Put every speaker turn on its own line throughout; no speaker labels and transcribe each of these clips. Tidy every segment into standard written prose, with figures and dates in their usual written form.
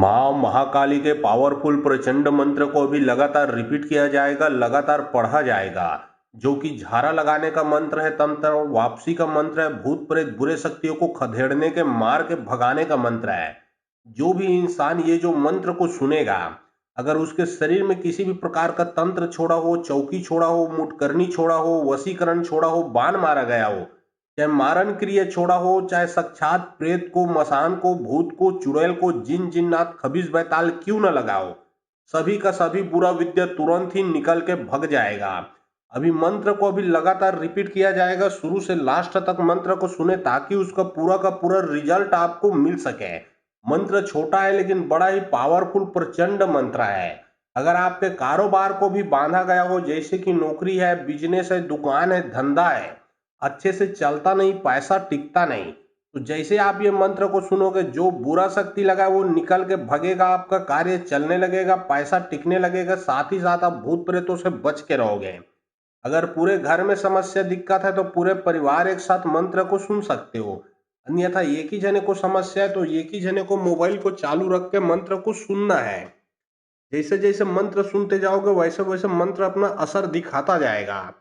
माँ महाकाली के पावरफुल प्रचंड मंत्र को अभी लगातार रिपीट किया जाएगा, लगातार पढ़ा जाएगा। जो कि झारा लगाने का मंत्र है, तंत्र वापसी का मंत्र है, भूत प्रेत बुरे शक्तियों को खदेड़ने के मार के भगाने का मंत्र है। जो भी इंसान ये जो मंत्र को सुनेगा, अगर उसके शरीर में किसी भी प्रकार का तंत्र छोड़ा हो, चौकी छोड़ा हो, मुटकरनी छोड़ा हो, वशीकरण छोड़ा हो, बाण मारा गया हो, चाहे मारण क्रिया छोड़ा हो, चाहे साक्षात प्रेत को, मसान को, भूत को, चुड़ैल को, जिन जिन्नात खबीज बैताल क्यों न लगाओ, सभी का सभी बुरा विद्या तुरंत ही निकल के भग जाएगा। अभी मंत्र को अभी लगातार रिपीट किया जाएगा, शुरू से लास्ट तक मंत्र को सुने ताकि उसका पूरा का पूरा रिजल्ट आपको मिल सके। मंत्र छोटा है लेकिन बड़ा ही पावरफुल प्रचंड मंत्र है। अगर आपके कारोबार को भी बांधा गया हो, जैसे कि नौकरी है, बिजनेस है, दुकान है, धंधा है, अच्छे से चलता नहीं, पैसा टिकता नहीं, तो जैसे आप ये मंत्र को सुनोगे, जो बुरा शक्ति लगा वो निकल के भगेगा, आपका कार्य चलने लगेगा, पैसा टिकने लगेगा, साथ ही साथ आप भूत प्रेतों से बच के रहोगे। अगर पूरे घर में समस्या दिक्कत है तो पूरे परिवार एक साथ मंत्र को सुन सकते हो। अन्यथा एक ही जने को समस्या है तो एक ही जने को मोबाइल को चालू रख के मंत्र को सुनना है। जैसे जैसे मंत्र सुनते जाओगे वैसे वैसे मंत्र अपना असर दिखाता जाएगा।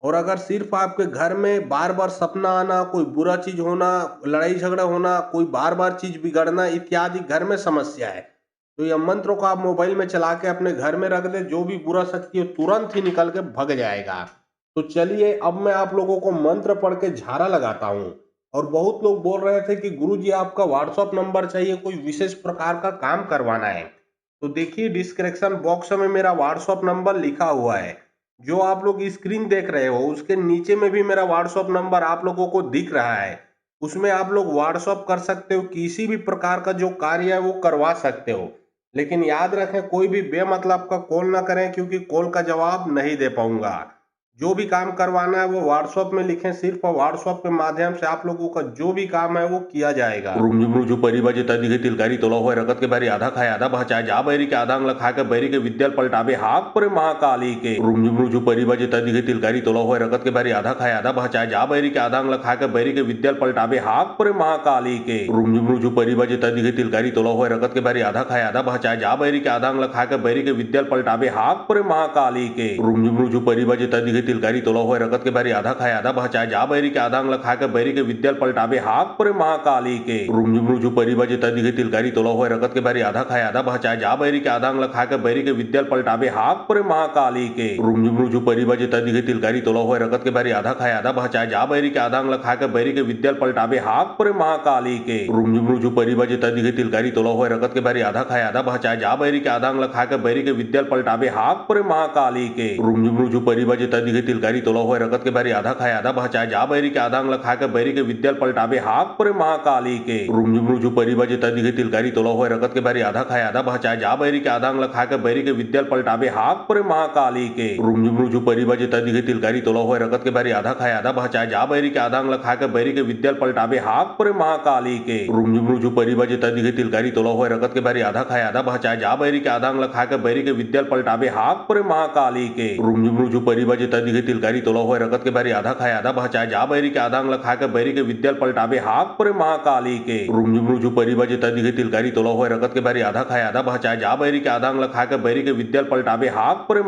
और अगर सिर्फ आपके घर में बार बार सपना आना, कोई बुरा चीज होना, लड़ाई झगड़ा होना, कोई बार बार चीज बिगड़ना इत्यादि घर में समस्या है, तो यह मंत्र को आप मोबाइल में चला के अपने घर में रख दे, जो भी बुरा शक्ति है तुरंत ही निकल के भग जाएगा। तो चलिए अब मैं आप लोगों को मंत्र पढ़ के झारा लगाता हूँ। और बहुत लोग बोल रहे थे कि गुरुजी आपका व्हाट्सअप नंबर चाहिए, कोई विशेष प्रकार का काम करवाना है। तो देखिए डिस्क्रिप्शन बॉक्स में मेरा व्हाट्सअप नंबर लिखा हुआ है, जो आप लोग स्क्रीन देख रहे हो उसके नीचे में भी मेरा व्हाट्सअप नंबर आप लोगों को दिख रहा है। उसमें आप लोग व्हाट्सअप कर सकते हो, किसी भी प्रकार का जो कार्य है वो करवा सकते हो। लेकिन याद रखें कोई भी बेमतलब का कॉल ना करें, क्योंकि कॉल का जवाब नहीं दे पाऊंगा। जो भी काम करवाना है वो व्हाट्सएप में लिखें, सिर्फ व्हाट्सएप के माध्यम से आप लोगों का जो भी काम है वो किया जाएगा। रुमझुमरुझु परिबाजे तदी घेतील कारी तोला होय रगत के बारी आधा खाए आधा भाचाए जा बैरी के आधा अंगला खाके बैरी के विद्याल पलटाबे हाक पर महाकाली के। रुमझुमरुझु परिबाजे तदी घेतील कारी तोला होय रगत के बारी आधा खाए आधा भाचाए जा बैरी के आधा अंगला खाके बैरी के विद्याल पलटाबे हाक पर महाकाली के। रुमझुमरुझु परिबाजे तदी घेतील कारी तोला होय रगत के बारी आधा खाए आधा भाचाए जा बैरी के आधा अंगला खाके बैरी के विद्याल पलटाबे हाक पर महाकाली के। रुमझुमरुझु परिबाजे तदी घेतील कारी तोला होय रगत के बारी आधा खाए आधा भाचाए जा बैरी के आधा अंगला खाके बैरी के विद्याल पलटाबे हाक पर महाकाली के। रुमझुमरुझु परिबाजे तदी घेतील कारी तोला होय रगत के बारी आधा खाए आधा भाचाए जा बैरी के आधा अंगला खाके बैरी के विद्याल पलटाबे हाक पर महाकाली के। रुमझुमरुझु परिबाजे तदी घेतील कारी तोला होय रगत के बारी आधा खाए आधा भाचाए जा बैरी के आधा अंगला खाके बैरी के विद्याल पलटाबे हाक पर महाकाली के। रुमझुमरुझु परिबाजे तदी घेतील कारी तोला होय रगत के बारी आधा खाए आधा भाचाए जा बैरी के आधा अंगला खाके बैरी के विद्याल पलटाबे हाक पर महाकाली के। रुमझुमरुझु परिबाजे तदी घेतील कारी तोला होय रगत के बारी आधा खाए आधा भाचाए जा बैरी के आधा अंगला खाके बैरी के विद्याल पलटाबे हाक पर महाकाली के। रुमझुमरुझु परिबाजे तदी घेतील कारी तोला होय रगत के बारी आधा खाए आधा भाचाए जा बैरी के आधा अंगला खाके बैरी के विद्याल पलटाबे हाक पर महाकाली के। रुमझुमरुझु परिबाजे तदी घेतील कारी तोला होय रगत के बारी आधा खाए आधा भाचाए जा बैरी के आधा अंगला खाके बैरी के विद्याल पलटाबे हाक पर महाकाली के। रुमझुमरुझु परिबाजे तदी घेतील कारी तोला होय रगत के बारी आधा खाए आधा भाचाए जा बैरी के आधा अंगला खाके बैरी के विद्याल पलटाबे हाक पर महाकाली के। रुमझुमरुझु परिबाजे तदी घेतील कारी तोला होय रगत के बारी आधा खाए आधा भाचाए जा बैरी के आधा अंगला खाके बैरी के विद्याल पलटाबे हाक पर महाकाली के। रुमझुमरुझु परिबाजे तदी घेतील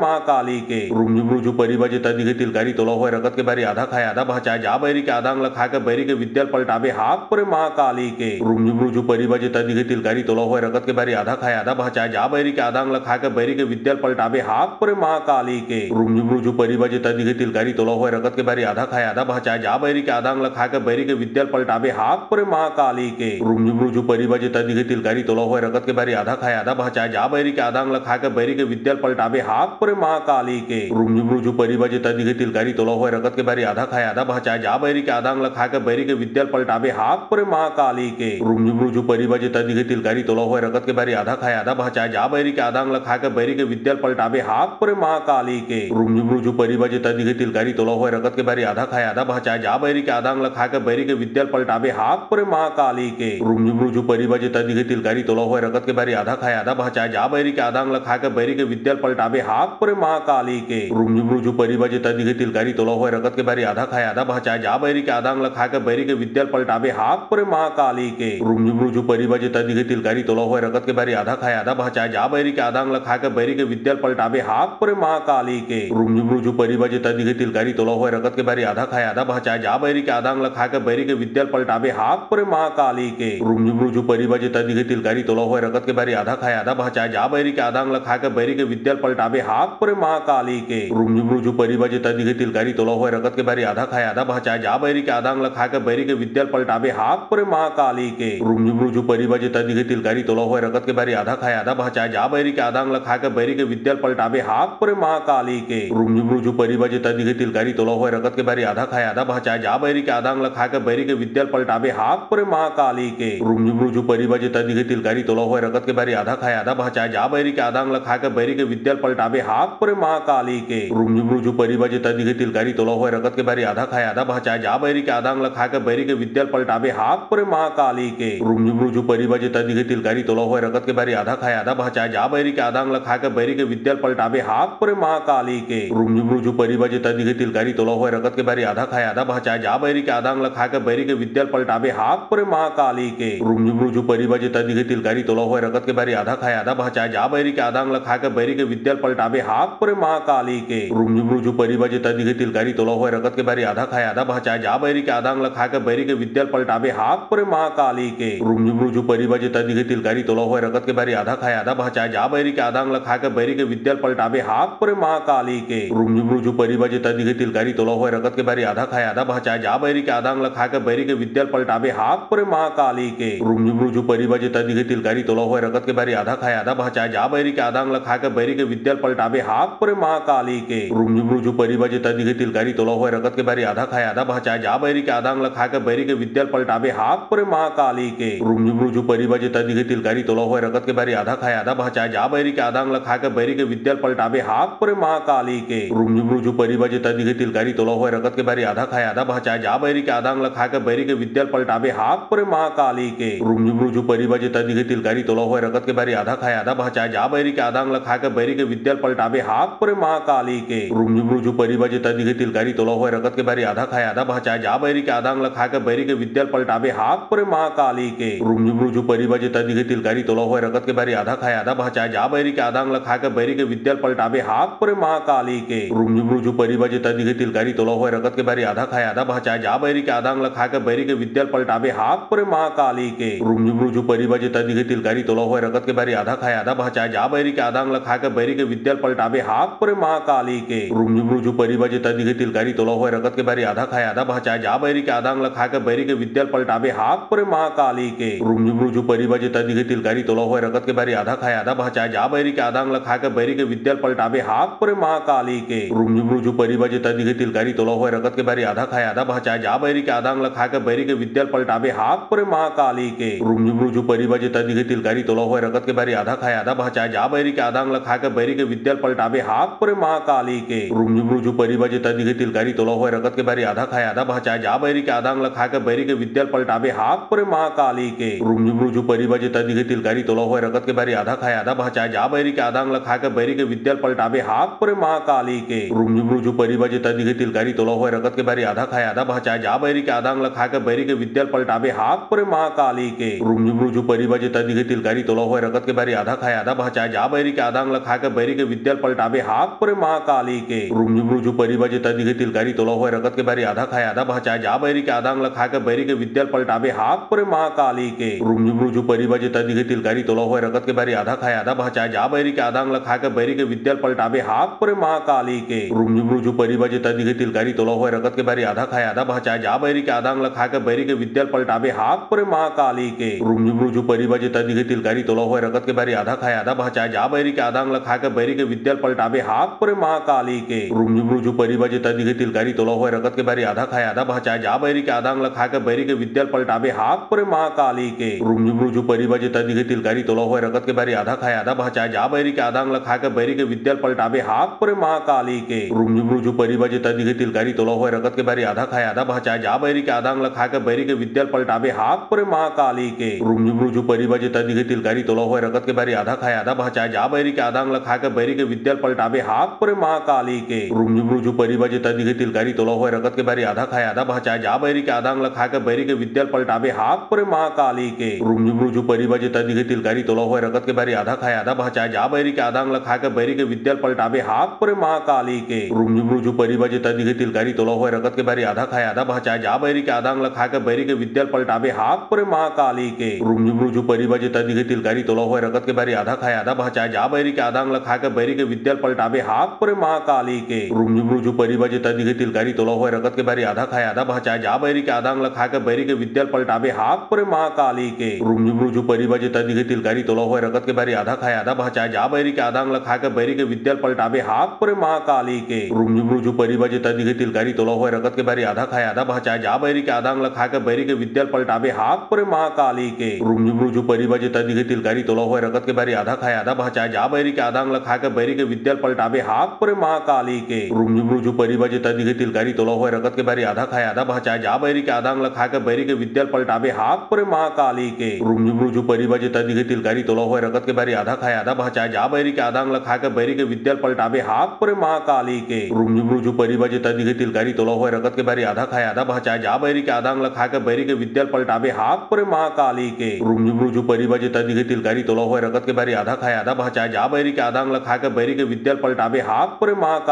कारी तोला होय रगत के बारी आधा खाए आधा भाचाए जा बैरी के आधा अंगला खाके बैरी के विद्याल पलटाबे हाक पर महाकाली के। रुमझुमरुझु परिबाजे तदी घेतील कारी तोला होय रगत के बारी आधा खाए आधा भाचाए जा बैरी के आधा अंगला खाके बैरी के विद्याल पलटाबे हाक पर महाकाली के। रुमझुमरुझु परिबाजे तदी घेतील कारी तोला होय रगत के बारी आधा खाए आधा भाचाए जा बैरी के आधा अंगला खाके बैरी के विद्याल पलटाबे हाक पर महाकाली के। रुमझुमरुझु परिबाजे तदी घेतील कारी तोला होय रगत के बारी आधा खाए आधा भाचाए जा बैरी के आधा अंगला खाके बैरी के विद्याल पलटाबे हाक पर महाकाली के। रुमझुमरुझु परिबाजे तदी घेतील कारी तोला होय रगत के बारी आधा खाए आधा भाचाए जा बैरी के आधा अंगला खाके बैरी के विद्याल पलटाबे हाक पर महाकाली के। रुमझुमरुझु परिबाजे तदी घेतील कारी तोला होय रगत के बारी आधा खाए आधा भाचाए जा बैरी के आधा अंगला खाके बैरी के विद्याल पलटाबे हाक पर महाकाली के। रुमझुमरुझु परिबाजे तदी घेतील कारी तोला होय रगत के बारी आधा खाए आधा भाचाए जा बैरी के आधा अंगला खाके बैरी के विद्याल पलटाबे हाक पर महाकाली के। रुमझुमरुझु परिबाजे बजे तदिगे तिलकारी तोला हुए रगत के बारी आधा खाए आधा बचा जा बैरी के आधांग लखा के बैरी के विद्यल पलटाबे हाक पर महाकाली के रुंजुमरुजु परी बजे तदिगे तिलकारी तोला हुए रगत के बारी आधा खाए आधा बचा जा बैरी के आधांग लखा के बैरी के विद्यल पलटाबे हाक पर महाकाली के रुंजुमरुजु परी बजे तदिगे तिलकारी तोला हुए रगत के बारी आधा खाए आधा बचा जा बैरी के आधांग लखा के बैरी के विद्यल पलटाबे हाक पर महाकाली के रुंजुमरुजु परी बजे तदिगे तिलकारी तोला हुए रगत के बारी आधा खाए आधा बचा जा बैरी के आधांग लखा के बैरी के विद्यल पलटाबे हाक पर महाकाली के रुंजुमरुजु परी बजे तदिगे तिलकारी तोला हुए रगत के बारी आधा खाए आधा बचा जा बैरी के आधांग लखा के बैरी के विद्यल पलटाबे हाक पर महाकाली के रुंजुमरुजु परी बजे तदिगे तिलकारी तोला हुए रगत के बारी आधा खाए आधा बचा जा बैरी के आधांग लखा के बैरी के विद्यल पलटाबे हाक पर महाकाली के रुंजुमरुजु परी बजे तदिगे तिलकारी तोला हुए रगत के बारी आधा खाए आधा बचा जा बैरी के आधांग लखा के बैरी के विद्यल पलटाबे हाक पर महाकाली के रुंजुमरुजु परी बजे तदिगे तिलकारी तोला हुए रगत के बारी आधा खाए आधा बचा जा बैरी के आधांग लखा के बैरी के विद्यल पलटाबे हाक पर महाकाली के रुंजुमरुजु परी बजे तदिगे तिलकारी तोला हुए रगत के बारी आधा खाए आधा बचा जा बैरी के आधांग लखा के बैरी के विद्यल पलटाबे हाक पर महाकाली के रुंजुमरुजु परी बजे तदिगे तिलकारी तोला हुए रगत के बारी आधा खाए आधा बचा जा बैरी के आधांग लखा के बैरी के विद्यल पलटाबे हाक पर महाकाली के रुंजुमरुजु परी बजे तदिगे तिलकारी तोला हुए रगत के बारी आधा खाए आधा बचा जा बैरी के आधांग लखा के बैरी के विद्यल पलटाबे हाक पर महाकाली के रुंजुमरुजु परी बजे तदिगे तिलकारी तोला हुए रगत के बारी आधा खाए आधा बचा जा बैरी के आधांग लखा के बैरी के विद्यल पलटाबे हाक पर महाकाली के रुंजुमरुजु परी बजे तदिगे तिलकारी तोला हुए रगत के बारी आधा खाए आधा बचा जा बैरी के आधांग लखा के बैरी के विद्यल पलटाबे हाक पर महाकाली के रुंजुमरुजु परी बजे तदिगे तिलकारी तोला हुए रगत के बारी आधा खाए आधा बचा जा बैरी के आधांग लखा के बैरी के विद्यल पलटाबे हाक पर महाकाली के रुंजुमरुजु परी बजे तदिगे तिलकारी तोला हुए रगत के बारी आधा खाए आधा बचा जा बैरी के आधांग लखा के बैरी के विद्यल पलटाबे हाक पर महाकाली के रुंजुमरुजु परी बजे तदिगे तिलकारी तोला हुए रगत के बारी आधा खाए आधा बचा जा बैरी के आधांग लखा के बैरी के विद्यल पलटाबे हाक पर महाकाली के रुंजुमरुजु परी बजे तदिगे तिलकारी तोला हुए रगत के बारी आधा खाए आधा बचा जा बैरी के आधांग लखा के बैरी के विद्यल पलटाबे हाक पर महाकाली के रुंजुमरुजु परी बजे तदिगे तिलकारी तोला हुए रगत के बारी आधा खाए आधा बचा जा बैरी के आधांग लखा के बैरी के विद्यल पलटाबे हाक पर महाकाली के रुंजुमरुजु परी बजे तदिगे तिलकारी तोला हुए रगत के बारी आधा खाए आधा बचा जा बैरी के आधांग लखा के बैरी के विद्यल पलटाबे हाक पर महाकाली के रुंजुमरुजु परी बजे तदिगे तिलकारी तोला हुए रगत के बारी आधा खाए आधा बचा जा बैरी के आधांग लखा के बैरी के विद्यल पलटाबे हाक पर महाकाली के रुंजुमरुजु परी बजे तदिगे तिलकारी तोला हुए रगत के बारी आधा खाए आधा बचा जा बैरी के आधांग लखा के बैरी के विद्यल पलटाबे हाक पर महाकाली के रुंजुमरुजु परी बजे तदिगे तिलकारी तोला हुए रगत के बारी आधा खाए आधा बचा जा बैरी के आधांग लखा के बैरी के विद्यल पलटाबे हाक पर महाकाली के रुंजुमरुजु परी बजे तदिगे तिलकारी तोला हुए रगत के बारी आधा खाए आधा बचा जा बैरी के आधांग लखा के बैरी के विद्यल पलटाबे हाक पर महाकाली के रुंजुमरुजु परी बजे तदिगे तिलकारी तोला हुए रगत के बारी आधा खाए आधा बचा जा बैरी के आधांग लखा के बैरी के विद्यल पलटाबे हाक पर महाकाली के रुंजुमरुजु परी बजे तदिगे तिलकारी तोला हुए रगत के बारी आधा खाए आधा बचा जा बैरी के आधांग लखा के बैरी के विद्यल पलटाबे हाक पर महाकाली के रुंजुमरुजु परी बजे तदिगे तिलकारी तोला हुए रगत के बारी आधा खाए आधा बचा जा बैरी के आधांग लखा के बैरी के विद्यल पलटाबे हाक पर महाकाली के रुंजुमरुजु परी बजे तदिगे तिलकारी तोला हुए रगत के बारी आधा खाए आधा बचा जा बैरी के आधांग लखा के बैरी के विद्यल पलटाबे हाक पर महाकाली के रुंजुमरुजु परी बजे तदिगे तिलकारी तोला हुए रगत के बारी आधा खाए आधा बचा जा बैरी के आधांग लखा के बैरी के विद्यल पलटाबे हाक पर महाकाली के रुंजुमरुजु परी बजे तदिगे तिलकारी तोला हुए रगत के बारी आधा खाए आधा बचा जा बैरी के आधांग लखा के बैरी के विद्यल पलटाबे हाक पर महाकाली के रुंजुमरुजु परी बजे तदिगे तिलकारी तोला हुए रगत के बारी आधा खाए आधा बचा जा बैरी के आधांग लखा के बैरी के विद्यल पलटाबे हाक पर महाकाली के रुंजुमरुजु परी बजे तदिगे तिलकारी तोला हुए रगत के बारी आधा खाए आधा बचा जा बैरी के आधांग लखा के बैरी के विद्यल पलटाबे हाक पर महाकाली के रुंजुमरुजु परी बजे तदिगे तिलकारी तोला हुए रगत के बारी आधा खाए आधा बचा जा बैरी के आधांग लखा के बैरी के विद्यल पलटाबे हाक पर महाकाली के रुंजुमरुजु परी बजे तदिगे तिलकारी तोला हुए रगत के बारी आधा खाए आधा बचा जा बैरी के आधांग लखा के बैरी के विद्यल पलटाबे हाक पर महाकाली के रुंजुमरुजु परी बजे तदिगे तिलकारी तोला हुए रगत के बारी आधा खाए आधा बचा जा बैरी के आधांग लखा के बैरी के विद्यल पलटाबे हाक पर महाकाली के रुंजुमरुजु परी बजे तदिगे तिलकारी तोला हुए रगत के बारी आधा खाए आधा बचा जा बैरी के आधांग लखा के बैरी के विद्यल पलटाबे हाक पर महाकाली के रुंजुमरुजु परी बजे तदिगे तिलकारी तोला हुए रगत के बारी आधा खाए आधा बचा जा बैरी के आधांग लखा के बैरी के विद्यल पलटाबे हाक पर महाकाली के रुंजुमरुजु परी बजे तदिगे तिलकारी तोला हुए रगत के बारी आधा खाए आधा बचा जा बैरी के आधांग लखा के बैरी के विद्यल पलटाबे हाक पर महाकाली के रुंजुमरुजु परी बजे तदिगे तिलकारी तोला हुए रगत के बारी आधा खाए आधा बचा जा बैरी के आधांग लखा के बैरी के विद्यल पलटाबे हाक पर महाकाली के रुंजुमरुजु परी बजे तदिगे तिलकारी तोला हुए रगत के बारी आधा खाए आधा बचा जा बैरी के आधांग लखा के बैरी के विद्यल पलटाबे हाक पर महाकाली के रुंजुमरुजु परी बजे तदिगे तिलकारी तोला हुए रगत के बारी आधा खाए आधा बचा जा बैरी के आधांग लखा के बैरी के विद्यल पलटाबे हाक पर महाकाली के रुंजुमरुजु परिबाजे तदी घेतील गारी तोला होय रगत के बारी आधा खाय आधा बहचा जा बैरी के आधांग लखा के बैरी के विद्याल पलटाबे हाक पर महाकाली के रुंजुमरुजु परिबाजे तदी घेतील गारी तोला होय रगत के बारी आधा खाय आधा बहचा जा बैरी के आधांग लखा के बैरी के विद्याल पलटाबे हाक पर महाकाली के रुंजुमरुजु परिबाजे तदी घेतील गारी तोला होय रगत के बारी आधा खाय आधा बहचा जा बैरी के आधांग लखा के बैरी के विद्याल पलटाबे हाक पर महाकाली के रुंजुमरुजु परिबाजे तदी घेतील गारी तोला होय रगत के बारी आधा खाय आधा बहचा जा बैरी के आधांग लखा के बैरी के विद्याल पलटाबे हाक पर महाकाली के रुंजुमरुजु परिबाजे तदी घेतील गारी तोला होय रगत के बारी आधा खाय आधा बहचा जा बैरी के आधांग लखा के बैरी के विद्याल पलटाबे हाक पर महाकाली के रुंजुमरुजु परिबाजे तदी घेतील गारी तोला होय रगत के बारी आधा खाय आधा बहचा जा बैरी के आधांग लखा के बैरी के विद्याल पलटाबे हाक पर महाकाली के रुंजुमरुजु परिबाजे तदी घेतील गारी तोला होय रगत के बारी आधा खाय आधा बहचा जा बैरी के आधांग लखा के बैरी के विद्याल पलटाबे हाक पर महाकाली के रुंजुमरुजु परिबाजे तदी घेतील गारी तोला होय रगत के बारी आधा खाय आधा बहचा जा बैरी के आधांग लखा के बैरी के विद्याल पलटाबे हाक पर महाकाली के रुंजुमरुजु परिबाजे तदी घेतील गारी तोला होय रगत के बारी आधा खाय आधा बहचा जा बैरी के आधांग लखा के बैरी के विद्याल पलटाबे हाक पर महाकाली के रुंजुमरुजु परिबाजे तदी घेतील गारी तोला होय रगत के बारी आधा खाय आधा बहचा जा बैरी के आधांग लखा के बैरी के विद्याल पलटाबे हाक पर महाकाली के रुंजुमरुजु परिबाजे तदी घेतील गारी तोला होय रगत के बारी आधा खाय आधा बहचा जा बैरी के आधांग लखा के बैरी के विद्याल पलटाबे हाक पर महाकाली के रुंजुमरुजु परिबाजे तदी घेतील गारी तोला होय रगत के बारी आधा खाय आधा बहचा जा बैरी के आधांग लखा के बैरी के विद्याल पलटाबे हाक पर महाकाली के रुंजुमरुजु परिबाजे तदी घेतील गारी तोला होय रगत के बारी आधा खाय आधा बहचा जा बैरी के आधांग लखा के बैरी के विद्याल पलटाबे हाक पर महाकाली के रुंजुमरुजु परिबाजे तदी घेतील गारी तोला होय रगत के बारी आधा खाय आधा बहचा जा बैरी के आधांग लखा के बैरी के विद्याल पलटाबे हाक पर महाकाली के रुंजुमरुजु परिबाजे तदी घेतील गारी तोला होय रगत के बारी आधा खाय आधा बहचा जा बैरी के आधांग लखा के बैरी के विद्याल पलटाबे हाक पर महाकाली के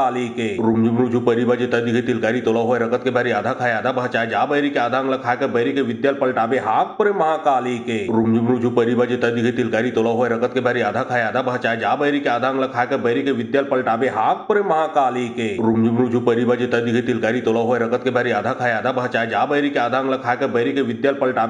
रुंजुमरुजु परिबाजे तदी घेतील गारी तोला होय रगत के बारी आधा खाय आधा बहचा जा बैरी के आधांग लखा के बैरी के विद्याल पलटाबे हाक पर महाकाली के रुंजुमरुजु परिबाजे तदी घेतील गारी तोला होय रगत के बारी आधा खाय आधा बहचा जा बैरी के आधांग लखा के बैरी के विद्याल पलटाबे हाक पर महाकाली के रुंजुमरुजु परिबाजे तदी घेतील गारी तोला होय रगत के बारी आधा खाय आधा बहचा जा बैरी के आधांग लखा के बैरी के विद्याल पलटाबे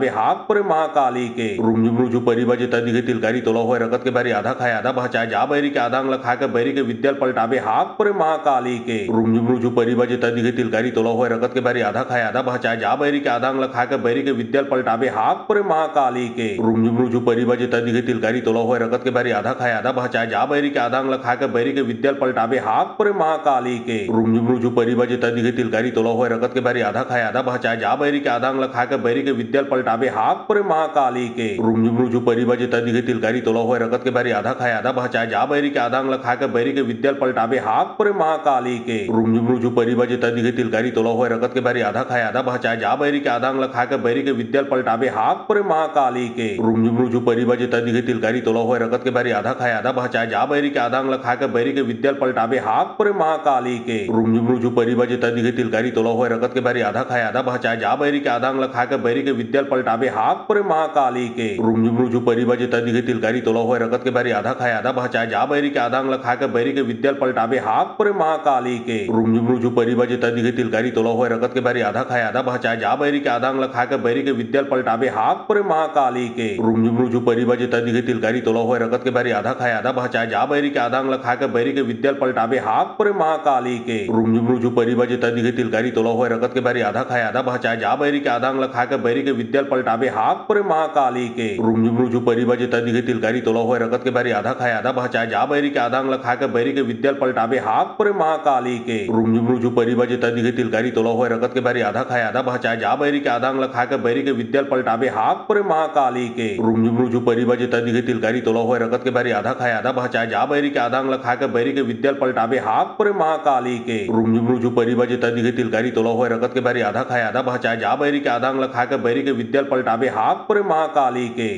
हाक पर महाकाली के रुंजुमरुजु परिबाजे तदी घेतील गारी तोला होय रगत के बारी आधा खाय आधा बहचा जा बैरी के आधांग लखा के बैरी के विद्याल पलटाबे हाक पर महाकाली के रुंजुमरुजु परिबाजे तदी घेतील गारी तोला होय रगत के बारी आधा खाय आधा बहचा जा बैरी के आधांग लखा के बैरी के विद्याल पलटाबे हाक पर महाकाली के रुंजुमरुजु परिबाजे तदी घेतील गारी तोला होय रगत के बारी आधा खाय आधा बहचा जा बैरी के आधांग लखा के बैरी के विद्याल पलटाबे हाक पर महाकाली के रुंजुमरुजु परिबाजे तदी घेतील गारी तोला होय रगत के बारी आधा खाय आधा बहचा जा बैरी के आधांग लखा के बैरी के विद्याल पलटाबे हाक पर महाकाली के रुंजुमरुजु परिबाजे तदी घेतील गारी तोला होय रगत के बारी आधा खाय आधा बहचा जा बैरी के आधांग लखा के बैरी के विद्याल पलटाबे हाक पर महाकाली के रुंजुमरुजु परिबाजे तदी घेतील गारी तोला होय रगत के बारी आधा खाय आधा बहचा जा बैरी के आधांग लखा के बैरी के विद्याल पलटाबे हाक पर महाकाली के रुंजुमरुजु परिबाजे तदी घेतील गारी तोला होय रगत के बारी आधा खाय आधा बहचा जा बैरी के आधांग लखा के बैरी के विद्याल पलटाबे हाक पर महाकाली के रुंजुमरुजु परिबाजे तदी घेतील गारी तोला होय रगत के बारी आधा खाय आधा बहचा जा बैरी के आधांग लखा के बैरी के विद्याल पलटाबे हाक पर महाकाली के रुंजुमरुजु परिबाजे तदी घेतील गारी तोला होय रगत के बारी आधा खाय आधा बहचा जा बैरी के आधांग लखा के बैरी के विद्याल पलटाबे हाक पर महाकाली के रुंजुमरुजु परिबाजे तदी घेतील गारी तोला होय रगत के बारी आधा खाय आधा बहचा जा बैरी के आधांग लखा के बैरी के विद्याल पलटाबे हाक पर महाकाली के रुंजुमरुजु परिबाजे तदी घेतील गारी तोला होय रगत के बारी आधा खाय आधा बहचा जा बैरी के आधांग लखा के बैरी के विद्याल पलटाबे हाक पर महाकाली के रुंजुमरुजु परिबाजे तदी घेतील गारी तोला होय रगत के बारी आधा खाय आधा बहचा जा बैरी के आधांग लखा के बैरी के विद्याल पलटाबे हाक पर महाकाली के रुंजुमरुजु परिबाजे तदी घेतील गारी तोला होय रगत के बारी आधा खाय आधा बहचा जा बैरी के आधांग लखा के बैरी के विद्याल पलटाबे हाक पर महाकाली के रुंजुमरुजु परिबाजे तदी घेतील गारी तोला होय रगत के बारी आधा खाय आधा बहचा जा बैरी के आधांग लखा के बैरी के विद्याल पलटाबे हाक पर महाकाली के रुंजुमरुजु परिबाजे तदी घेतील गारी तोला होय रगत के बारी आधा खाय आधा बहचा जा बैरी के आधांग लखा के बैरी के विद्याल पलटाबे हाक पर महाकाली के रुंजुमरुजु परिबाजे तदी घेतील गारी तोला होय रगत के बारी आधा खाय आधा बहचा जा बैरी के आधांग लखा के बैरी के विद्याल पलटाबे हाक पर महाकाली के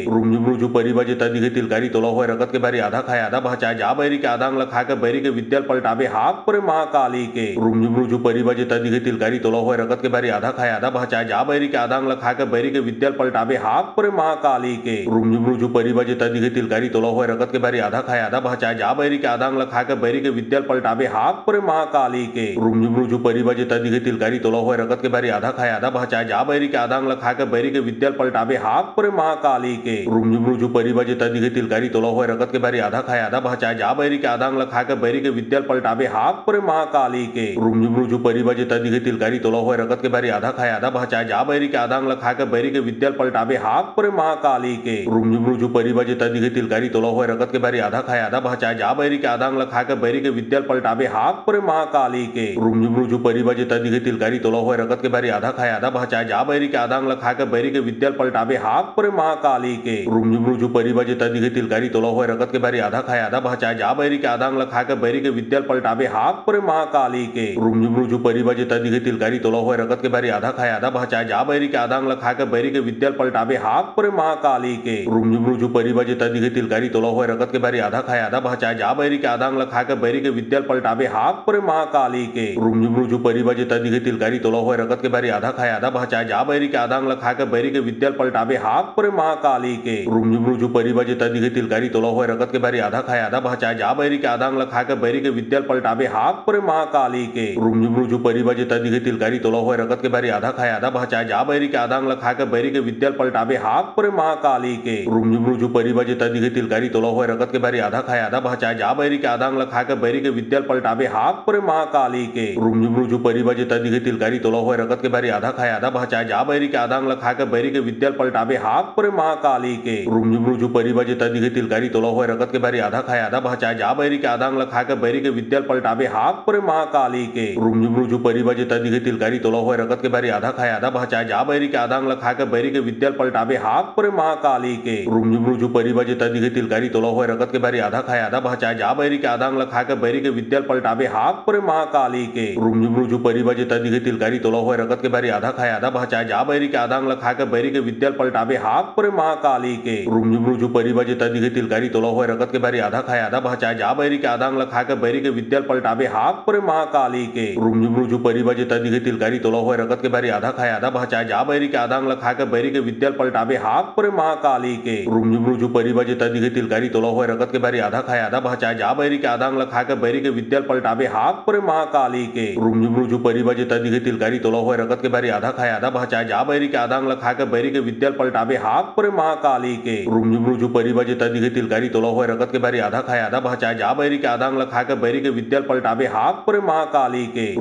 रुंजुमरुजु परिबाजे तदी घेतील गारी तोला होय रगत के बारी आधा खाय आधा बहचा जा बैरी के आधांग लखा के बैरी के विद्याल पलटाबे हाक पर महाकाली के रुंजुमरुजु परिबाजे तदी घेतील गारी तोला होय रगत के बारी आधा खाय आधा बहचा जा बैरी के आधांग लखा के बैरी के विद्याल पलटाबे हाक पर महाकाली के रुंजुमरुजु परिबाजे तदी घेतील गारी तोला होय रगत के बारी आधा खाय आधा बहचा जा बैरी के आधांग लखा के बैरी के विद्याल पलटाबे हाक पर महाकाली के रुंजुमरुजु परिबाजे तदी घेतील गारी तोला होय रगत के बारी आधा खाय आधा बहचा जा बैरी के आधांग लखा के बैरी के विद्याल पलटाबे हाक पर महाकाली के रुंजुमरुजु परिबाजे तदी घेतील गारी तोला होय रगत के बारी आधा खाय आधा बहचा जा बैरी के आधांग लखा के बैरी के विद्याल पलटाबे हाक पर महाकाली के रुंजुमरुजु परिबाजे तदी घेतील गारी तोला होय रगत के बारी आधा खाय आधा बहचा जा बैरी के आधांग लखा के बैरी के विद्याल पलटाबे हाक हाक परे महाकाली के रुमझुम रुझु परिबजे तदी घेतील गारी तोला होय रगत के बारी आधा खाय आधा बहचा जा बैरी के आधांग लखा के बैरी के विद्याल पलटाबे हाक परे महाकाली के रुमझुम रुझु परिबजे तदी घेतील गारी तोला होय रगत के बारी आधा खाय आधा बहचा जा बैरी के आधांग लखा के बैरी के विद्याल पलटाबे हाक परे महाकाली के रुमझुम रुझु परिबजे तदी घेतील गारी तोला होय रगत के बारी आधा खाय आधा बहचा जा बैरी के आधांग लखा के बैरी के विद्याल पलटाबे हाक परे महाकाली के रुमझुम रुझु परिबजे तदी घेतील गारी तोला होय रगत के बारी आधा खाय आधा बहचा जा बैरी के आधांग लखा के बैरी के विद्याल पलटाबे हाक परे महाकाली के रुमझुम रुझु परिबजे तदी घेतील गारी तोला होय रगत के बारी आधा खाय आधा बहचा जा बैरी के आधांग लखा के बैरी के विद्याल पलटाबे हाक परे महाकाली के रुमझुम रुझु परिबजे तदी घेतील गारी तोला होय रगत के बारी आधा खाय आधा बहचा जा बैरी के आधांग लखा के बैरी के विद्याल पलटाबे हाक परे महाकाली के रुमझुम रुझु परिबजे तदी घेतील गारी तोला होय रगत के बारी आधा खाय आधा बहचा जा बैरी के आधांग लखा के बैरी के विद्याल पलटाबे हाक परे महाकाली के रुमझुम रुझु परिबजे तदी घेतील गारी तोला होय रगत के बारी आधा खाय आधा बहचा जा बैरी के आधांग लखा के बैरी के विद्याल पलटाबे हाक परे महाकाली के रुमझुम रुझु परिबजे तदी घेतील गारी तोला होय रगत के बारी आधा खाय आधा बहचा जा बैरी के आधांग लखा के बैरी के विद्याल पलटाबे हाक परे महाकाली के रुमझुम रुझु परिबजे तदी घेतील गारी तोला होय रगत के बारी आधा खाय आधा बहचा जा बैरी के आधांग लखा के बैरी के विद्याल पलटाबे हाक परे महाकाली के रुमझुम रुझु परिबजे तदी घेतील गारी तोला होय रगत के बारी आधा खाय आधा बहचा जा बैरी के आधांग लखा के बैरी के विद्याल पलटाबे हाक परे महाकाली के रुमझुम रुझु परिबजे तदी घेतील गारी तोला होय रगत के बारी आधा खाय आधा बहचा जा बैरी के आधांग लखा के बैरी के विद्याल पलटाबे हाक परे महाकाली के रुमझुम रुझु परिबजे तदी घेतील गारी तोला होय रगत के बारी आधा खाय आधा बहचा जा बैरी के आधांग लखा के बैरी के विद्याल पलटाबे हाक परे महाकाली के रुमझुम रुझु परिबजे तदी घेतील गारी तोला होय रगत के बारी आधा खाय आधा बहचा जा बैरी के आधांग लखा के बैरी के विद्याल पलटाबे हाक परे महाकाली के रुमझुम रुझु परिबजे तदी घेतील गारी तोला होय रगत के बारी आधा खाय आधा बहचा जा बैरी के आधांग लखा के बैरी के विद्याल पलटाबे हाक परे महाकाली के रुमझुम रुझु परिबजे तदी घेतील गारी तोला होय रगत के बारी आधा खाय आधा बहचा जा बैरी के आधांग लखा के बैरी के विद्याल पलटाबे हाक परे महाकाली के रुमझुम रुझु परिबजे तदी घेतील गारी तोला होय रगत के बारी आधा खाय आधा बहचा जा बैरी के आधांग लखा के बैरी के विद्याल पलटाबे हाक परे महाकाली के रुमझुम रुझु परिबजे तदी घेतील गारी तोला होय रगत के बारी आधा खाय आधा बहचा जा बैरी के आधांग लखा के बैरी के विद्याल पलटाबे हाक परे महाकाली के रुमझुम रुझु परिबजे तदी घेतील गारी तोला होय रगत के बारी आधा खाय आधा बहचा जा बैरी के आधांग लखा के बैरी के विद्याल पलटाबे हाक परे महाकाली के रुमझुम रुझु परिबजे तदी घेतील गारी तोला होय रगत के बारी आधा खाय आधा बहचा जा बैरी के आधांग लखा के बैरी के विद्याल पलटाबे हाक परे महाकाली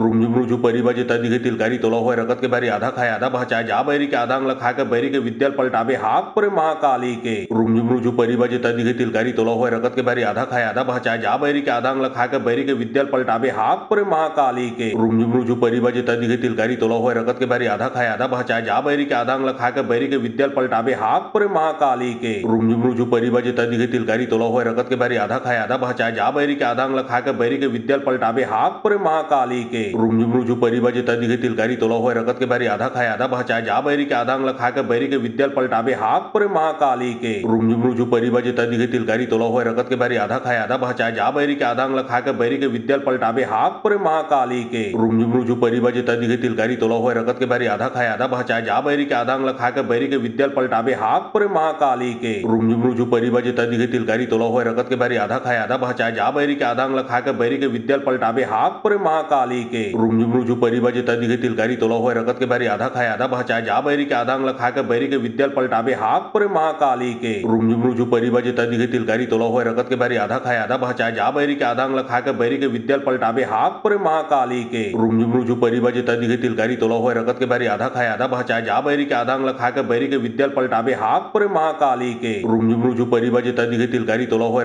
के रुमझुम रुझु परिबजे तदी घेतील गारी तोला होय रगत के बारी आधा खाय आधा बहचा जा बैरी के आधांग लखा के बैरी के विद्याल पलटाबे हाक परे महाकाली के रुमझुम रुझु परिबजे तदी घेतील गारी तोला होय रगत के बारी आधा खाय आधा बहचा जा बैरी के आधांग लखा के बैरी के विद्याल पलटाबे हाक परे महाकाली के रुमझुम रुझु परिबजे तदी घेतील गारी तोला होय रगत के बारी आधा खाय आधा बहचा जा बैरी के आधांग लखा के बैरी के विद्याल पलटाबे हाक परे महाकाली के रुमझुम रुझु परिबजे तदी घेतील गारी तोला होय रगत के बारी आधा खाय आधा बहचा जा बैरी के आधांग लखा के बैरी के विद्याल पलटाबे हाक परे महाकाली के रुमझुम रुझु परिबजे तदी घेतील गारी तोला होय रगत के बारी आधा खाय आधा बहचा जा बैरी के आधांग लखा के बैरी के विद्याल पलटाबे हाक परे महाकाली के रुमझुम रुझु परिबजे तदी घेतील गारी तोला होय रगत के बारी आधा खाय आधा बहचा जा बैरी के आधांग लखा के बैरी के विद्याल पलटाबे हाक परे महाकाली के रुमझुम रुझु परिबजे तदी घेतील गारी तोला होय रगत के बारी आधा खाय आधा बहचा जा बैरी के आधांग लखा के बैरी के विद्याल पलटाबे हाक परे महाकाली के रुमझुम रुझु परिबजे तदी घेतील गारी तोला होय रगत के बारी आधा खाय आधा बहचा जा बैरी के आधांग लखा के बैरी के विद्याल पलटाबे हाक परे महाकाली के रुमझुम रुझु परिबजे तदी घेतील गारी तोला होय रगत के बारी आधा खाय आधा बहचा जा बैरी के आधांग लखा के बैरी के विद्याल पलटाबे हाक परे महाकाली के रुमझुम रुझु परिबजे तदी घेतील गारी तोला होय रगत के बारी आधा खाय आधा बहचा जा बैरी के आधांग लखा के बैरी के विद्याल पलटाबे हाक परे महाकाली के रुमझुम रुझु परिबजे तदी घेतील गारी तोला होय रगत के बारी आधा खाय आधा बहचा जा बैरी के आधांग लखा के बैरी के विद्याल पलटाबे हाक परे महाकाली के रुमझुम रुझु परिबजे तदी घेतील गारी तोला होय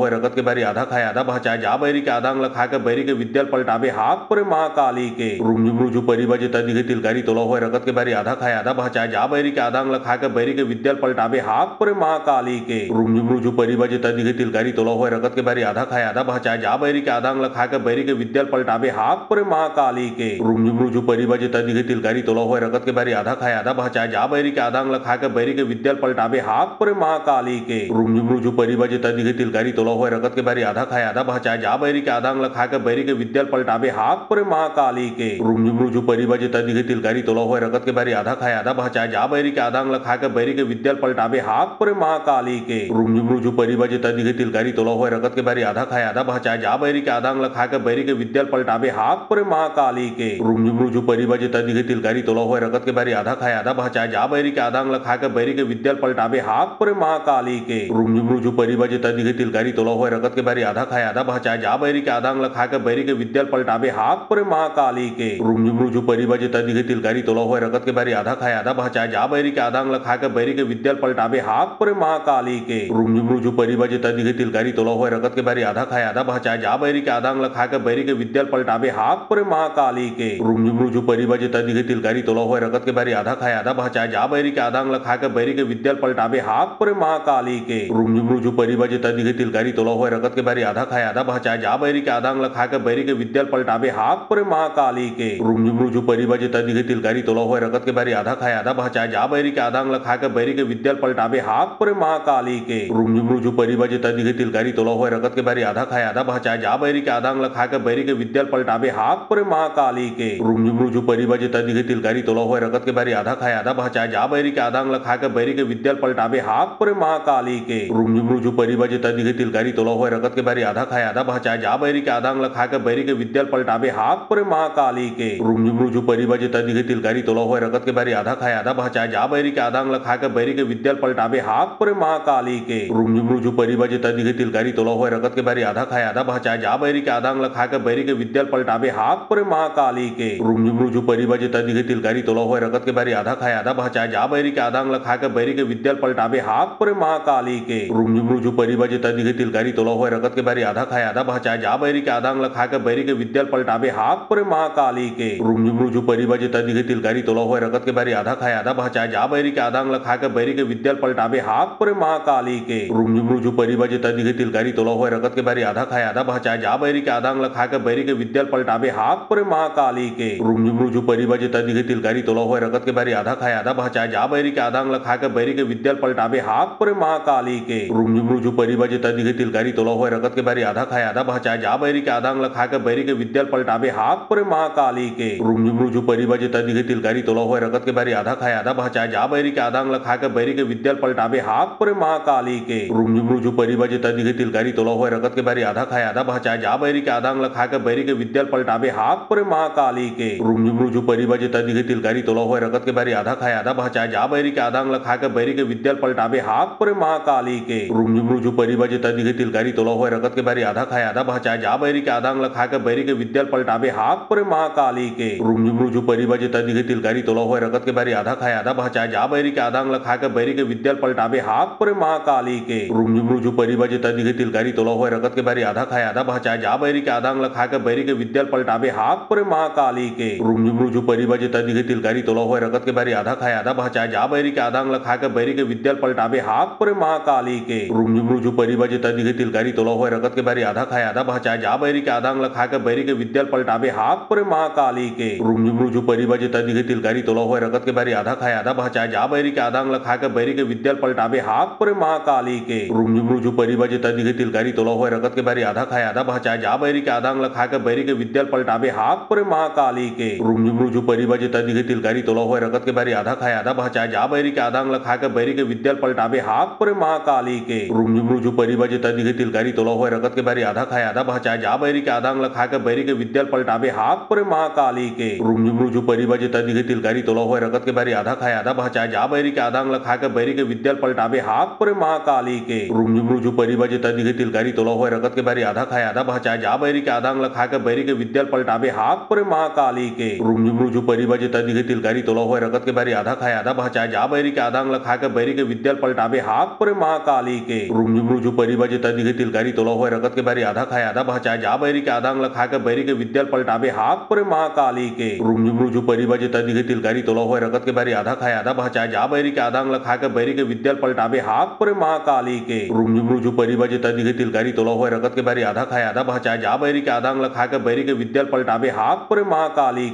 रगत के बारी आधा खाय आधा बहचा जा बैरी के आधांग लखा के बैरी के विद्याल पलटाबे हाक परे महाकाली के रुमझुम रुझु परिबजे तदी घेतील गारी तोला होय रगत के बारी आधा खाय आधा बहचा जा बैरी के आधांग लखा के बैरी के विद्याल पलटाबे हाक परे महाकाली के रुमझुम रुझु परिबजे तदी घेतील गारी तोला होय रगत के बारी आधा खाय आधा बहचा जा बैरी के आधांग लखा के बैरी के विद्याल पलटाबे हाक परे महाकाली के रुमझुम रुझु परिबजे तदी घेतील गारी तोला होय रगत के बारी आधा खाय आधा बहचा जा बैरी के आधांग लखा के बैरी के विद्याल पलटाबे हाक परे महाकाली के रुमझुम रुझु परिबजे तदी घेतील गारी तोला होय रगत के बारी आधा खाय आधा बहचा जा बैरी के आधांग लखा के बैरी के विद्याल पलटाबे हाक परे महाकाली के रुमझुम रुझु परिबजे तदी घेतील गारी तोला होय रगत के बारी आधा खाय आधा बहचा जा बैरी के आधांग लखा के बैरी के विद्याल पलटाबे हाक परे महाकाली के रुमझुम रुझु परिबजे तदी घेतील गारी तोला होय रगत के बारी आधा खाय आधा बहचा जा बैरी के आधांग लखा के बैरी के विद्याल पलटाबे हाक परे महाकाली के रुमझुम रुझु परिबजे तदी घेतील गारी तोला होय रगत के बारी आधा खाय आधा बहचा जा बैरी के आधांग लखा के बैरी के विद्याल पलटाबे हाक परे महाकाली के रुमझुम रुझु परिबजे तदी घेतील गारी तोला होय रगत के बारी आधा खाय आधा बहचा जा बैरी के आधांग लखा के बैरी के विद्याल पलटावे हाक परे महाकाली के रुमझुमरुझु परिबजे तदी के तिलकारी तोला हुए रगत के बारी आधा खाए आधा भाचा जा बैरी के आधांग लखा के बैरी के विद्याल पलटावे हाक परे महाकाली के रुमझुमरुझु परिबजे तदी के तिलकारी तोला हुए रगत के बारी आधा खाए आधा भाचा जा बैरी के आधांग लखा के बैरी के विद्याल पलटावे हाक परे महाकाली के रुमझुमरुझु परिबजे तदी के तिलकारी तोला हुए रगत के बारी आधा खाए आधा भाचा जा बैरी के आधांग लखा के बैरी के विद्याल पलटावे हाक परे महाकाली के रुमझुमरुझु परिबजे तदी के तिलकारी तोला हुए रगत के बारी आधा खाए आधा भाचा जा बैरी के आधांग लखा के बैरी के विद्याल पलटावे हाक परे महाकाली के रुमझुमरुझु परिबजे तदी के तिलकारी तोला हुए रगत के बारी आधा खाए आधा भाचा जा बैरी के आधांग लखा के बैरी के विद्याल पलटावे हाक परे महाकाली के रुमझुमरुझु परिबजे तदी के तिलकारी तोला हुए रगत के बारी आधा खाए आधा भाचा जा बैरी के आधांग लखा के बैरी के विद्याल पलटावे हाक परे महाकाली के रुमझुमरुझु परिबजे तदी के तिलकारी तोला हुए रगत के बारी आधा खाए आधा भाचा जा बैरी के आधांग लखा के बैरी के विद्याल पलटावे हाक परे महाकाली के रुमझुमरुझु परिबजे तदी के तिलकारी तोला हुए रगत के बारी आधा खाए आधा भाचा जा बैरी के आधांग लखा के बैरी के विद्याल पलटावे हाक परे महाकाली के रुमझुमरुझु परिबजे तदी के तिलकारी तोला हुए रगत के बारी आधा खाए आधा भाचा जा बैरी के आधांग लखा के बैरी के विद्याल पलटावे हाक परे महाकाली के रुमझुमरुझु परिबजे तदी के तिलकारी तोला हुए रगत के बारी आधा खाए आधा भाचा जा बैरी के आधांग लखा के बैरी के विद्याल पलटावे हाक परे महाकाली के रुमझुमरुझु परिबजे तदी के तिलकारी तोला हुए रगत के बारी आधा खाए आधा भाचा जा बैरी के आधांग लखा के बैरी के विद्याल पलटावे हाक परे महाकाली के रुमझुमरुझु परिबजे तदी के तिलकारी तोला हुए रगत के बारी आधा खाए आधा भाचा जा बैरी के आधांग लखा के बैरी के विद्याल पलटावे हाक परे महाकाली के रुमझुमरुझु परिबजे तदी के तिलकारी तोला हुए रगत के बारी आधा खाए आधा भाचा जा बैरी के आधांग लखा के बैरी के विद्याल पलटावे हाक परे महाकाली के रुमझुमरुझु परिबजे तदी के तिलकारी तोला हुए रगत के बारी आधा खाए आधा भाचा जा बैरी के आधांग लखा के बैरी के विद्याल पलटावे हाक परे महाकाली के रुमझुमरुझु परिबजे तदी के तिलकारी तोला हुए रगत के बारी आधा खाए आधा भाचा जा बैरी के आधांग लखा के बैरी के विद्याल पलटावे हाक परे महाकाली के रुमझुमरुझु परिबजे तदी के तिलकारी तोला हुए रगत के बारी आधा खाए आधा भाचा जा बैरी के आधांग लखा के बैरी के विद्याल पलटावे हाक परे महाकाली के रुमझुमरुझु परिबजे तदी के तिलकारी तोला हुए रगत के बारी आधा खाए आधा भाचा जा बैरी के आधांग लखा के बैरी के विद्याल पलटावे हाक परे महाकाली के रुमझुमरुझु परिबजे तदी के तिलकारी तोला हुए रगत के बारी आधा खाए आधा भाचा जा बैरी के आधांग लखा के बैरी के विद्याल पलटावे हाक परे महाकाली के रुमझुमरुझु परिबजे तदी के तिलकारी तोला हुए रगत के बारी आधा खाए आधा भाचा जा बैरी के आधांग लखा के बैरी के विद्याल पलटावे हाक परे महाकाली के रुमझुमरुझु परिबजे तदी के तिलकारी तोला हुए रगत के बारी आधा खाए आधा भाचा जा बैरी के आधांग लखा के बैरी के विद्याल पलटावे हाक परे महाकाली के रुमझुमरुझु परिबजे तदी के तिलकारी तोला हुए रगत के बारी आधा खाए आधा भाचा जा बैरी के आधांग लखा के बैरी के विद्याल पलटावे हाक परे महाकाली के रुमझुमरुझु परिबजे तदी के तिलकारी तोला हुए रगत के बारी आधा खाए आधा भाचा जा बैरी के आधांग लखा के बैरी के विद्याल पलटावे हाक परे महाकाली के रुमझुमरुझु परिबजे तदी के तिलकारी तोला हुए रगत के बारी आधा खाए आधा भाचा जा बैरी के आधांग लखा के बैरी के विद्याल पलटावे हाक परे महाकाली के रुमझुमरुझु परिबजे तदी के तिलकारी तोला हुए रगत के बारी आधा खाए आधा भाचा जा बैरी के आधांग लखा के बैरी के विद्याल पलटावे हाक परे महाकाली के रुमझुमरुझु परिबजे तदी के तिलकारी तोला हुए रगत के बारी आधा खाए आधा भाचा जा बैरी के आधांग लखा के बैरी के विद्याल पलटावे हाक परे महाकाली के रुमझुमरुझु परिबजे तदी के तिलकारी तोला हुए रगत के बारी आधा खाए आधा भाचा जा बैरी के आधांग लखा के बैरी के विद्याल पलटावे हाक परे महाकाली के रुमझुमरुझु परिबजे तदी के तिलकारी तोला हुए रगत के बारी आधा खाए आधा भाचा जा बैरी के आधांग लखा के बैरी के विद्याल पलटावे हाक परे महाकाली के रुमझुमरुझु परिबजे तदी के तिलकारी तोला हुए रगत के बारी आधा खाए आधा भाचा जा बैरी के आधांग लखा के बैरी के विद्याल पलटावे हाक परे महाकाली के रुमझुमरुझु परिबजे तदी के तिलकारी तोला हुए रगत के बारी आधा खाए आधा भाचा जा बैरी के आधांग लखा के बैरी के विद्याल पलटावे हाक परे महाकाली के रुमझुमरुझु परिबजे तदी के तिलकारी तोला हुए रगत के बारी आधा खाए आधा भाचा जा बैरी के आधांग लखा के बैरी के विद्याल पलटावे हाक परे महाकाली के रुमझुमरुझु परिबजे तदी के तिलकारी तोला हुए रगत के बारी आधा खाए आधा भाचा जा बैरी के आधांग लखा के बैरी के विद्याल पलटावे हाक परे महाकाली के रुमझुमरुझु परिबजे तदी के तिलकारी तोला हुए रगत के बारी आधा खाए आधा भाचा जा बैरी के आधांग लखा के बैरी के विद्याल पलटावे हाक परे महाकाली के रुमझुमरुझु परिबजे तदी के तिलकारी तोला हुए रगत के बारी आधा खाए आधा भाचा जा बैरी के आधांग लखा के बैरी के विद्याल पलटावे हाक परे महाकाली के रुमझुमरुझु परिबजे तदी के तिलकारी तोला हुए रगत के बारी आधा खाए आधा भाचा जा बैरी के आधांग लखा के बैरी के विद्याल पलटावे हाक परे महाकाली के रुमझुमरुझु परिबजे तदी के तिलकारी तोला हुए रगत के बारी आधा खाए आधा भाचा जा बैरी के आधांग लखा के बैरी के विद्याल पलटावे हाक परे महाकाली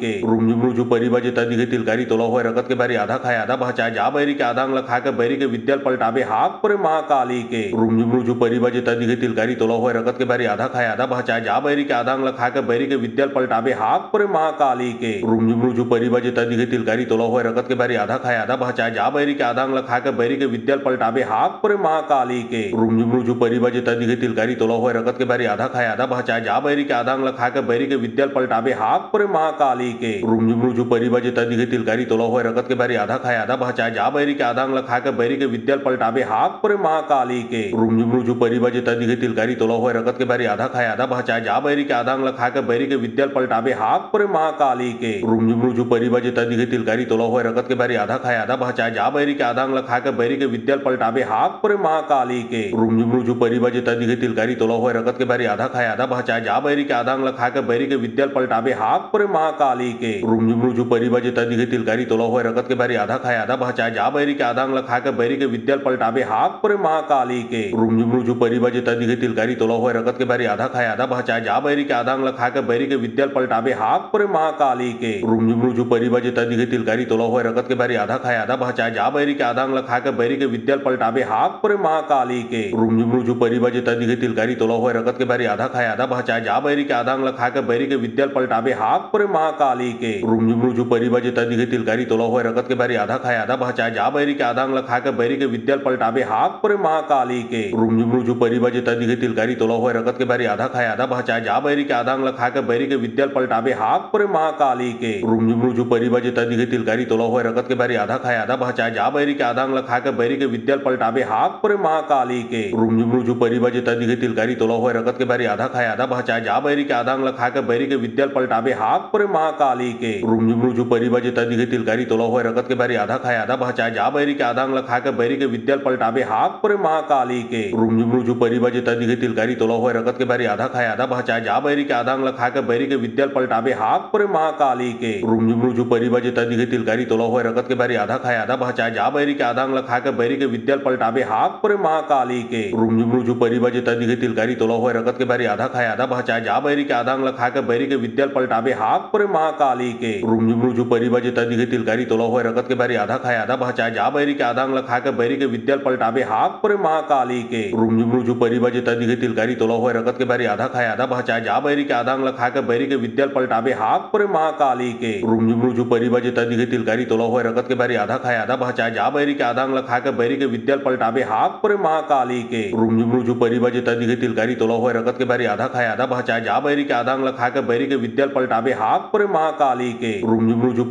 के रुमझुमरुझु परिबजे तदी के तिलकारी तोला हुए रगत के बारी आधा खाए आधा भाचा जा बैरी के आधांग लखा के बैरी के विद्याल पलटावे हाक परे महाकाली के रुमझुमरुझु परिबजे तदी के तिलकारी तोला हुए रगत के बारी आधा खाए आधा भाचा जा बैरी के आधांग लखा के बैरी के विद्याल पलटावे हाक परे महाकाली के रुमझुमरुझु परिबजे तदी के तिलकारी तोला हुए रगत के बारी आधा खाए आधा भाचा जा बैरी के आधांग लखा के बैरी के विद्याल पलटावे हाक परे महाकाली के रुमझुमरुझु परिबजे तदी के तिलकारी तोला हुए रगत के बारी आधा खाए आधा भाचा जा बैरी के आधांग लखा के बैरी के विद्याल पलटावे हाक परे महाकाली के रुमझुमरुझु परिबजे तदी के तिलकारी तोला हुए रगत के बारी आधा खाए आधा भाचा जा बैरी बैरी के आदांग लखा के बैरी के विद्याल पलटाबे हाक पर महाकाली के रुमझुमरुझु परिबजे तदी के तिलकारी तोला हुए रगत के बारी आधा खाए आधा भाचा जा बैरी के आदांग लखा के बैरी के विद्याल पलटाबे हाक पर महाकाली के रुमझुमरुझु परिबजे तदी के तिलकारी तोला हुए रगत के बारी आधा खाए आधा भाचा जा बैरी के आदांग लखा के बैरी के विद्याल पलटाबे हाक पर महाकाली के रुमझुमरुझु परिबजे तदी के तिलकारी तोला हुए रगत के बारी आधा खाए आधा भाचा जा बैरी के आदांग लखा के बैरी के विद्याल पलटाबे हाक पर महाकाली के रुमझुमरुझु परिबजे तदी के तिलकारी तोला हुए रगत के बारी आधा खाए आधा भाचा जा बैरी के आदांग लखा के बैरी के विद्याल पलटाबे हाक पर महाकाली के रुमझुमरुझु परिबजे तदी के तिलकारी तोला हुए रगत के बारी आधा खाए आधा भाचा जा बैरी के आदांग लखा के बैरी के विद्याल पलटाबे हाक पर महाकाली के रुमझुमरुझु परिबजे तदी के तिलकारी तोला हुए रगत के बारी आधा खाए आधा भाचा जा बैरी के आदांग लखा के बैरी के विद्याल पलटाबे हाक पर महाकाली के रुमझुमरुझु परिबजे तदी के तिलकारी तोला हुए रगत के बारी आधा खाए आधा भाचा जा बैरी के आदांग लखा के बैरी के विद्याल पलटाबे हाक पर महाकाली के रुमझुमरुझु परिबजे तदी के तिलकारी तोला हुए रगत के बारी आधा खाए आधा भाचा जा बैरी के आदांग लखा के बैरी के विद्याल पलटाबे हाक पर महाकाली के रुमझुमरुझु परिबजे तदी के तिलकारी तोला हुए रगत के बारी आधा खाए आधा भाचा जा बैरी के आदांग लखा के बैरी के विद्याल पलटाबे हाक पर महाकाली के रुमझुमरुझु परिबजे तदी के तिलकारी तोला हुए रगत के बारी आधा खाए आधा भाचा जा बैरी के आदांग लखा के बैरी के विद्याल पलटाबे हाक पर महाकाली के रुमझुमरुझु परिबजे तदी के तिलकारी तोला हुए रगत के बारी आधा खाए आधा भाचा जा बैरी के आदांग लखा के बैरी के विद्याल पलटाबे हाक पर महाकाली के रुमझुमरुझु परिबजे तदी के तिलकारी तोला हुए रगत के बारी आधा खाए आधा भाचा जा बैरी के आदांग लखा के बैरी के विद्याल पलटाबे हाक पर महाकाली के रुमझुमरुझु परिबजे तदी के तिलकारी तोला हुए रगत के बारी आधा खाए आधा भाचा जा बैरी के आदांग लखा के बैरी के विद्याल पलटाबे हाक पर महाकाली के रुमझुमरुझु परिबजे तदी के तिलकारी तोला हुए रगत के बारी आधा खाए आधा भाचा जा बैरी के आदांग लखा के बैरी के विद्याल पलटाबे हाक पर महाकाली के रुमझुमरुझु परिबजे तदी के तिलकारी तोला हुए रगत के बारी आधा खाए आधा भाचा जा बैरी के आदांग लखा के बैरी के विद्याल पलटाबे हाक पर महाकाली के रुमझुमरुझु परिबजे तदी के तिलकारी तोला हुए रगत के बारी आधा खाए आधा भाचा जा बैरी के आदांग लखा के बैरी के विद्याल पलटाबे हाक पर महाकाली के रुमझुमरुझु परिबजे तदी के तिलकारी तोला हुए रगत के बारी आधा खाए आधा भाचा जा बैरी के आदांग लखा के बैरी के विद्याल पलटाबे हाक पर महाकाली के रुमझुमरुझु परिबजे तदी के तिलकारी तोला हुए रगत के बारी आधा खाए आधा भाचा जा बैरी के आदांग लखा के बैरी के विद्याल पलटाबे हाक पर महाकाली के रुमझुमरुझु परिबजे तदी के तिलकारी तोला हुए रगत के बारी आधा खाए आधा भाचा जा बैरी के आदांग लखा के बैरी के विद्याल पलटाबे हाक पर महाकाली के रुमझुमरुझु परिबजे तदी के तिलकारी तोला हुए रगत के बारी आधा खाए आधा भाचा जा बैरी के आदांग लखा के बैरी के विद्याल पलटाबे हाक पर महाकाली के रुमझुमरुझु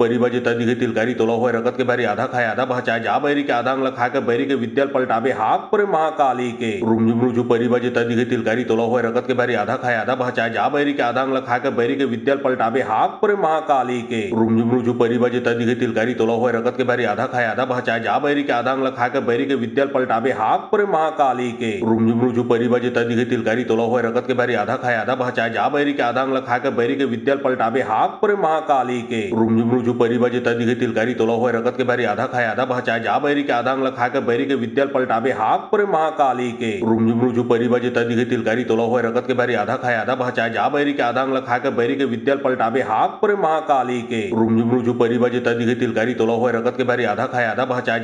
परिबजे तदी के तिलकारी तोला हुए रगत के बारी आधा खाए आधा भाचा जा बैरी के आदांग लखा के बैरी के विद्याल पलटाबे हाक पर महाकाली के रुमझुमरुझु परिबजे तदी के तिलकारी तोला हुए रगत के बारी आधा खाए आधा भाचा जा बैरी के आदांग लखा के बैरी के विद्याल पलटाबे हाक पर महाकाली के रुमझुमरुझु परिबजे तदी के तिलकारी तोला हुए रगत के बारी आधा खाए आधा भाचा जा बैरी के आदांग लखा के बैरी के विद्याल पलटाबे हाक पर महाकाली के रुमझुमरुझु परिबजे तदी के तिलकारी तोला हुए रगत के बारी आधा खाए आधा भाचा जा बैरी के आदांग लखा के बैरी के विद्याल पलटाबे हाक पर महाकाली के रुमझुमरुझु परिबजे तदी के तिलकारी तोला हुए रगत के बारी आधा खाए आधा भाचा जा बैरी के आदांग लखा के बैरी के विद्याल पलटाबे हाक पर महाकाली के रुमझुमरुझु परिबजे तदी के तिलकारी तोला हुए रगत के बारी आधा खाए आधा भाचा जा बैरी के आदांग लखा के बैरी के विद्याल पलटाबे हाक पर महाकाली के रुमझुमरुझु परिबजे तदी के तिलकारी तोला हुए रगत के बारी आधा खाए आधा भाचा जा बैरी के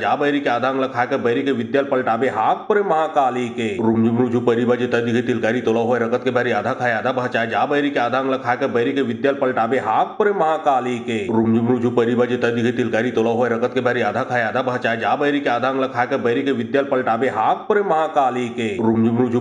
आदांग लखा के बैरी के विद्याल पलटाबे हाक पर महाकाली के रुमझुमरुझु परिबजे तदी के तिलकारी तोला हुए रगत के बारी आधा खाए आधा भाचा जा बैरी के आदांग लखा के बैरी के विद्याल पलटाबे हाक पर महाकाली के रुमझुमरुझु परिबजे तदी के तिलकारी तोला हुए रगत के बारी आधा खाए आधा भाचा जा बैरी के आदांग लखा के बैरी के विद्याल पलटाबे हाक पर महाकाली के रुमझुमरुझु परिबजे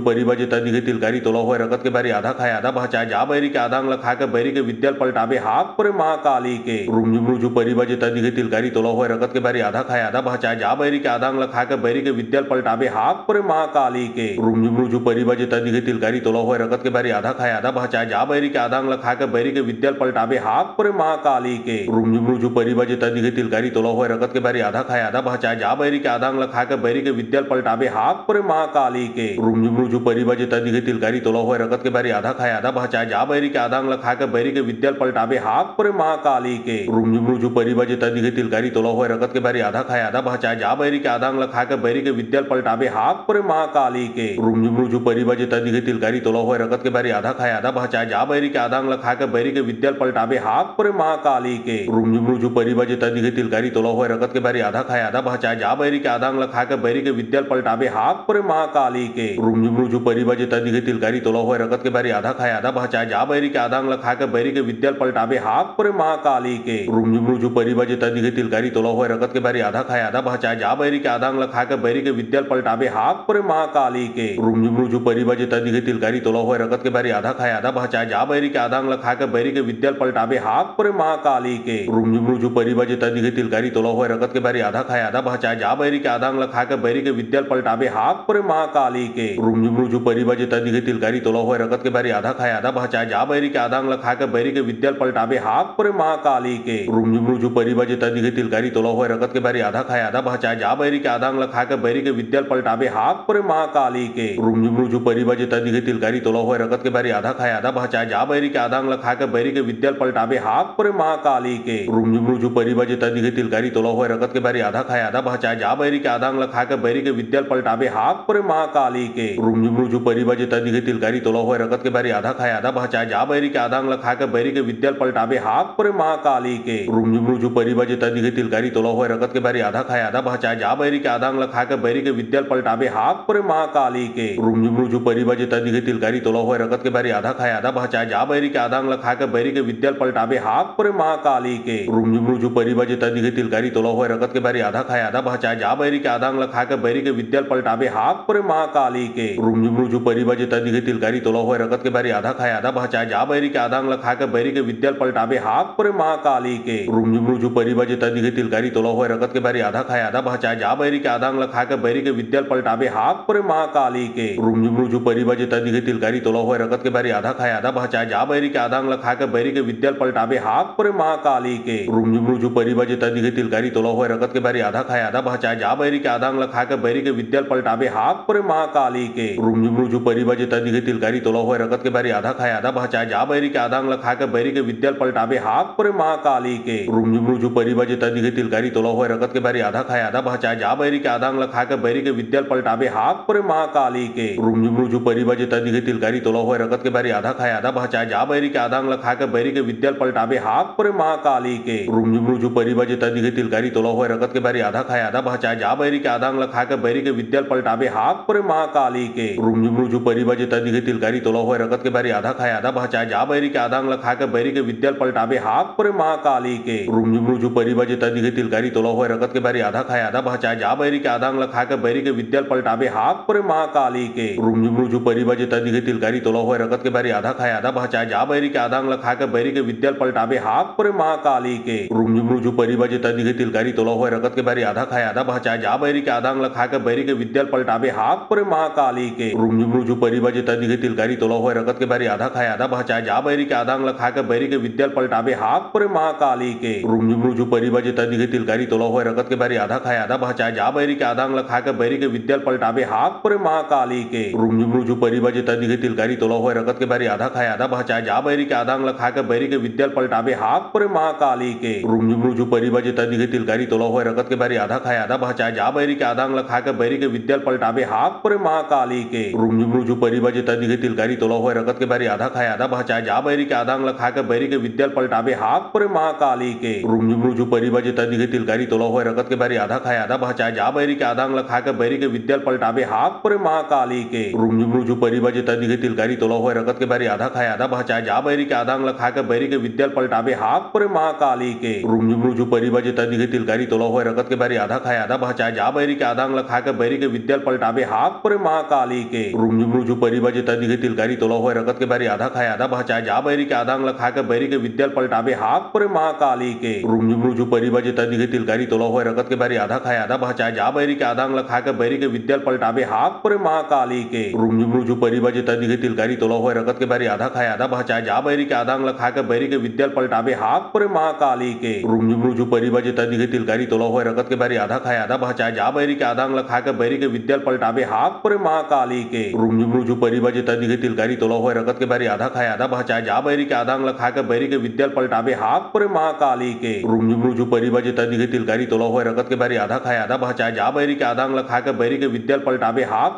तदी के तिलकारी तोला हुए रगत के बारी आधा खाए आधा भाचा जा बैरी के आदांग लखा के बैरी के विद्याल पलटाबे हाक पर महाकाली के रुमझुमरुझु परिबजे तदी के तिलकारी तोला हुए रगत के बारी आधा खाए आधा भाचा जा बैरी के आदांग लखा के बैरी के विद्याल पलटाबे हाक पर महाकाली के रुमझुमरुझु परिबजे तदी के तिलकारी तोला हुए रगत के बारी आधा खाए आधा भाचा जा बैरी के आदांग लखा के बैरी के विद्याल पलटाबे हाक पर महाकाली के रुमझुमरुझु परिबजे तदी के तिलकारी तोला हुए रगत के बारी आधा खाए आधा भाचा जा बैरी के आदांग लखा के बैरी के विद्याल पलटाबे हाक पर महाकाली के रुमझुमरुझु परिबजे तदी के तिलकारी तोला हुए रगत के बारी आधा खाए आधा भाचा जा बैरी के आदांग लखा के बैरी के विद्याल पलटाबे हाक पर महाकाली के रुमझुमरुझु परिबजे तदी के तिलकारी तोला हुए रगत के बारी आधा खाए आधा भाचा जा बैरी के आदांग लखा के बैरी के विद्याल पलटाबे हाक पर महाकाली के रुमझुमरुझु परिबजे तदी के तिलकारी तोला हुए रगत के बारी आधा खाए आधा भाचा जा बैरी के आदांग लखा के बैरी के विद्याल पलटाबे हाक पर महाकाली के रुमझुमरुझु परिबजे तदी के तिलकारी तोला हुए रगत के बारी आधा खाए आधा भाचा जा बैरी के आदांग लखा के बैरी के विद्याल पलटाबे हाक पर महाकाली के रुमझुमरुझु परिबजे तदी के तिलकारी तोला हुए रगत के बारी आधा खाए आधा भाचा जा बैरी के आदांग लखा के बैरी के विद्याल पलटाबे हाक पर महाकाली के रुमझुमरुझु परिबजे तदी के तिलकारी तोला हुए रगत के बारी आधा खाए आधा भाचा जा बैरी के आदांग लखा के बैरी के विद्याल पलटाबे हाक पर महाकाली के रुमझुमरुझु परिबजे तदी के तिलकारी तोला हुए रगत के बारी आधा खाए आधा भाचा जा बैरी के आदांग लखा के बैरी के विद्याल पलटाबे हाक परे महाकाली के रुमझुम रुजु परिबजे तदिगे तिलकारी तोला हुए रगत के बैरी आधा खाए आधा भाचा जा बैरी के आदांग लखा के बैरी के विद्याल पलटाबे हाक परे महाकाली के रुमझुम रुजु परिबजे तदिगे तिलकारी तोला हुए रगत के बैरी आधा खाए आधा भाचा जा बैरी के आदांग लखा के बैरी के विद्याल पलटाबे हाक परे महाकाली के रुमझुम रुजु परिबजे तदिगे तिलकारी तोला हुए रगत के बैरी आधा खाए आधा भाचा जा बैरी के आदांग लखा के बैरी के विद्याल पलटाबे हाक परे महाकाली के रुमझुम रुजु परिबजे तदिगे तिलकारी तोला हुए रगत के बैरी आधा खाए आधा भाचा जा बैरी के आदांग लखा के बैरी के विद्याल पलटाबे हाक परे महाकाली के रुमझुम रुजु परिबजे तदिगे तिलकारी तोला हुए रगत के बैरी आधा खाए आधा भाचा जा बैरी के आदांग लखा के बैरी के विद्याल पलटाबे हाक परे महाकाली के रुमझुम रुजु परिबजे तदिगे तिलकारी तोला हुए रगत के बैरी आधा खाए आधा भाचा जा बैरी के आदांग लखा के बैरी के विद्याल पलटाबे हाक परे महाकाली के रुमझुम रुजु परिबजे तदिगे तिलकारी तोला हुए रगत के बैरी आधा खाए आधा भाचा जा बैरी के आदांग लखा के बैरी के विद्याल पलटाबे हाक परे महाकाली के रुमझुम रुजु परिबजे तदिगे तिलकारी तोला हुए रगत के बैरी आधा खाए आधा भाचा जा बैरी के आदांग लखा के बैरी के विद्याल पलटाबे हाक परे महाकाली के रुमझुम रुजु परिबजे तदिगे तिलकारी तोला हुए रगत के बैरी आधा खाए आधा भाचा जा बैरी के आदांग लखा के बैरी के विद्याल पलटाबे हाक परे महाकाली के रुमझुम रुजु परिबजे तदिगे तिलकारी तोला हुए रगत के बैरी आधा खाए आधा भाचा जा बैरी के आदांग लखा के बैरी के विद्याल पलटाबे हाक परे महाकाली के रुमझुम रुजु परिबजे तदिगे तिलकारी तोला हुए रगत के बैरी आधा खाए आधा भाचा जा बैरी के आदांग लखा के बैरी के विद्याल पलटाबे हाक परे महाकाली के रुमझुम रुजु परिबजे तदिगे तिलकारी तोला हुए रगत के बैरी आधा खाए आधा भाचा जा बैरी के आदांग लखा के बैरी के विद्याल पलटाबे हाक परे महाकाली के रुमझुम रुजु परिबजे तदिगे तिलकारी तोला हुए रगत के बैरी आधा खाए आधा भाचा जा बैरी के आदांग लखा के बैरी के विद्याल पलटाबे हाक परे महाकाली के रुमझुम रुजु परिबजे तदिगे तिलकारी तोला हुए रगत के बैरी आधा खाए आधा भाचा जा बैरी के आदांग लखा के बैरी के विद्याल पलटाबे हाक परे महाकाली के रुमझुम रुजु परिबजे तदिगे तिलकारी तोला हुए रगत के बैरी आधा खाए आधा भाचा जा बैरी के आदांग लखा के बैरी के विद्याल पलटाबे हाक परे महाकाली के रुमझुम रुजु परिबजे तदिगे तिलकारी तोला हुए रगत के बैरी आधा खाए आधा भाचा जा बैरी के आदांग लखा के बैरी के विद्याल पलटाबे हाक परे महाकाली के रुमझुम रुजु परिबजे तदिगे तिलकारी तोला हुए रगत के बैरी आधा खाए आधा भाचा जा बैरी के आदांग लखा के बैरी के विद्याल पलटाबे हाक परे महाकाली के रुमझुम रुजु परिबजे तदिगे तिलकारी तोला हुए रगत के बैरी आधा खाए आधा भाचा जा बैरी के आदांग लखा के बैरी के विद्याल पलटाबे हाक परे महाकाली के रुमझुम रुजु परिबजे तदिगे तिलकारी तोला हुए रगत के बैरी आधा खाए आधा भाचा जा बैरी के आदांग लखा के बैरी के विद्याल पलटाबे हाक परे महाकाली के रुमझुम रुजु परिबजे तदिगे तिलकारी तोला हुए रगत के बैरी आधा खाए आधा भाचा जा बैरी के आदांग लखा के बैरी के विद्याल पलटाबे हाक परे महाकाली के रुमझुम रुजु परिबजे तदिगे तिलकारी तोला हुए रगत के बैरी आधा खाए आधा भाचा जा बैरी के आदांग लखा के बैरी के विद्याल पलटाबे हाक परे महाकाली के रुमझुम रुजु परिबजे तदिगे तिलकारी तोला हुए रगत के बैरी आधा खाए आधा भाचा जा बैरी के आदांग लखा के बैरी के विद्याल पलटाबे हाक परे महाकाली के रुमझुम रुजु परिबजे तदिगे तिलकारी तोला हुए रगत के बैरी आधा खाए आधा भाचा जा बैरी के आदांग लखा के बैरी के विद्याल पलटाबे हाक परे महाकाली के रुमझुम रुजु परिबजे तदिगे तिलकारी तोला हुए रगत के बैरी आधा खाए आधा भाचा जा बैरी के आदांग लखा के बैरी के विद्याल पलटाबे हाक परे महाकाली के रुमझुम रुजु परिबजे तदिगे तिलकारी तोला हुए रगत के बैरी आधा खाए आधा भाचा जा बैरी के आदांग लखा के बैरी के विद्याल पलटाबे हाक परे महाकाली के रुमझुम रुजु परिबजे तदिगे तिलकारी तोला हुए रगत के बैरी आधा खाए आधा भाचा जा बैरी के आदांग लखा के बैरी के विद्याल पलटाबे हाक परे महाकाली के रुमझुम रुजु परिबजे तदिगे तिलकारी तोला हुए रगत के बैरी आधा खाए आधा भाचा जा बैरी के आदांग लखा के बैरी के विद्याल पलटाबे हाक परे महाकाली के रुमझुम रुजु परिबजे तदिगे तिलकारी तोला हुए रगत के बैरी आधा खाए आधा भाचा जा बैरी के आदांग लखा के बैरी के विद्याल पलटाबे हाक परे महाकाली के रुमझुम रुजु परिबजे तदिगे तिलकारी तोला हुए रगत के बैरी आधा खाए आधा भाचा जा बैरी के आदांग लखा के बैरी के विद्याल पलटाबे हाक परे महाकाली के रुमझुम रुजु परिबजे तदिगे तिलकारी तोला हुए रगत के बैरी आधा खाए आधा भाचा जा बैरी के आदांग लखा के बैरी के विद्याल पलटाबे हाक परे महाकाली के रुमझुम रुजु परिबजे तदिगे तिलकारी तोला हुए रगत के बैरी आधा खाए आधा भाचा जा बैरी के आदांग लखा के बैरी के विद्याल पलटाबे हाक परे महाकाली के रुमझुम रुजु परिबजे तदिगे तिलकारी तोला हुए रगत के बैरी आधा खाए आधा भाचा जा बैरी के आदांग लखा के बैरी के विद्याल पलटाबे हाक परे महाकाली के रुमझुम रुजु परिबजे तदिगे तिलकारी तोला हुए रगत के बैरी आधा खाए आधा भाचा जा बैरी के आदांग लखा के बैरी के विद्याल पलटाबे हाक परे महाकाली के रुमझुम रुजु परिबजे तदिगे तिलकारी तोला हुए रगत के बैरी आधा खाए आधा भाचा जा बैरी के आदांग लखा के बैरी के विद्याल पलटाबे हाक परे महाकाली के रुमझुम रुजु परिबजे तदिगे तिलकारी तोला हुए रगत के बैरी आधा खाए आधा भाचा जा बैरी के आदांग लखा के बैरी के विद्याल पलटाबे हाक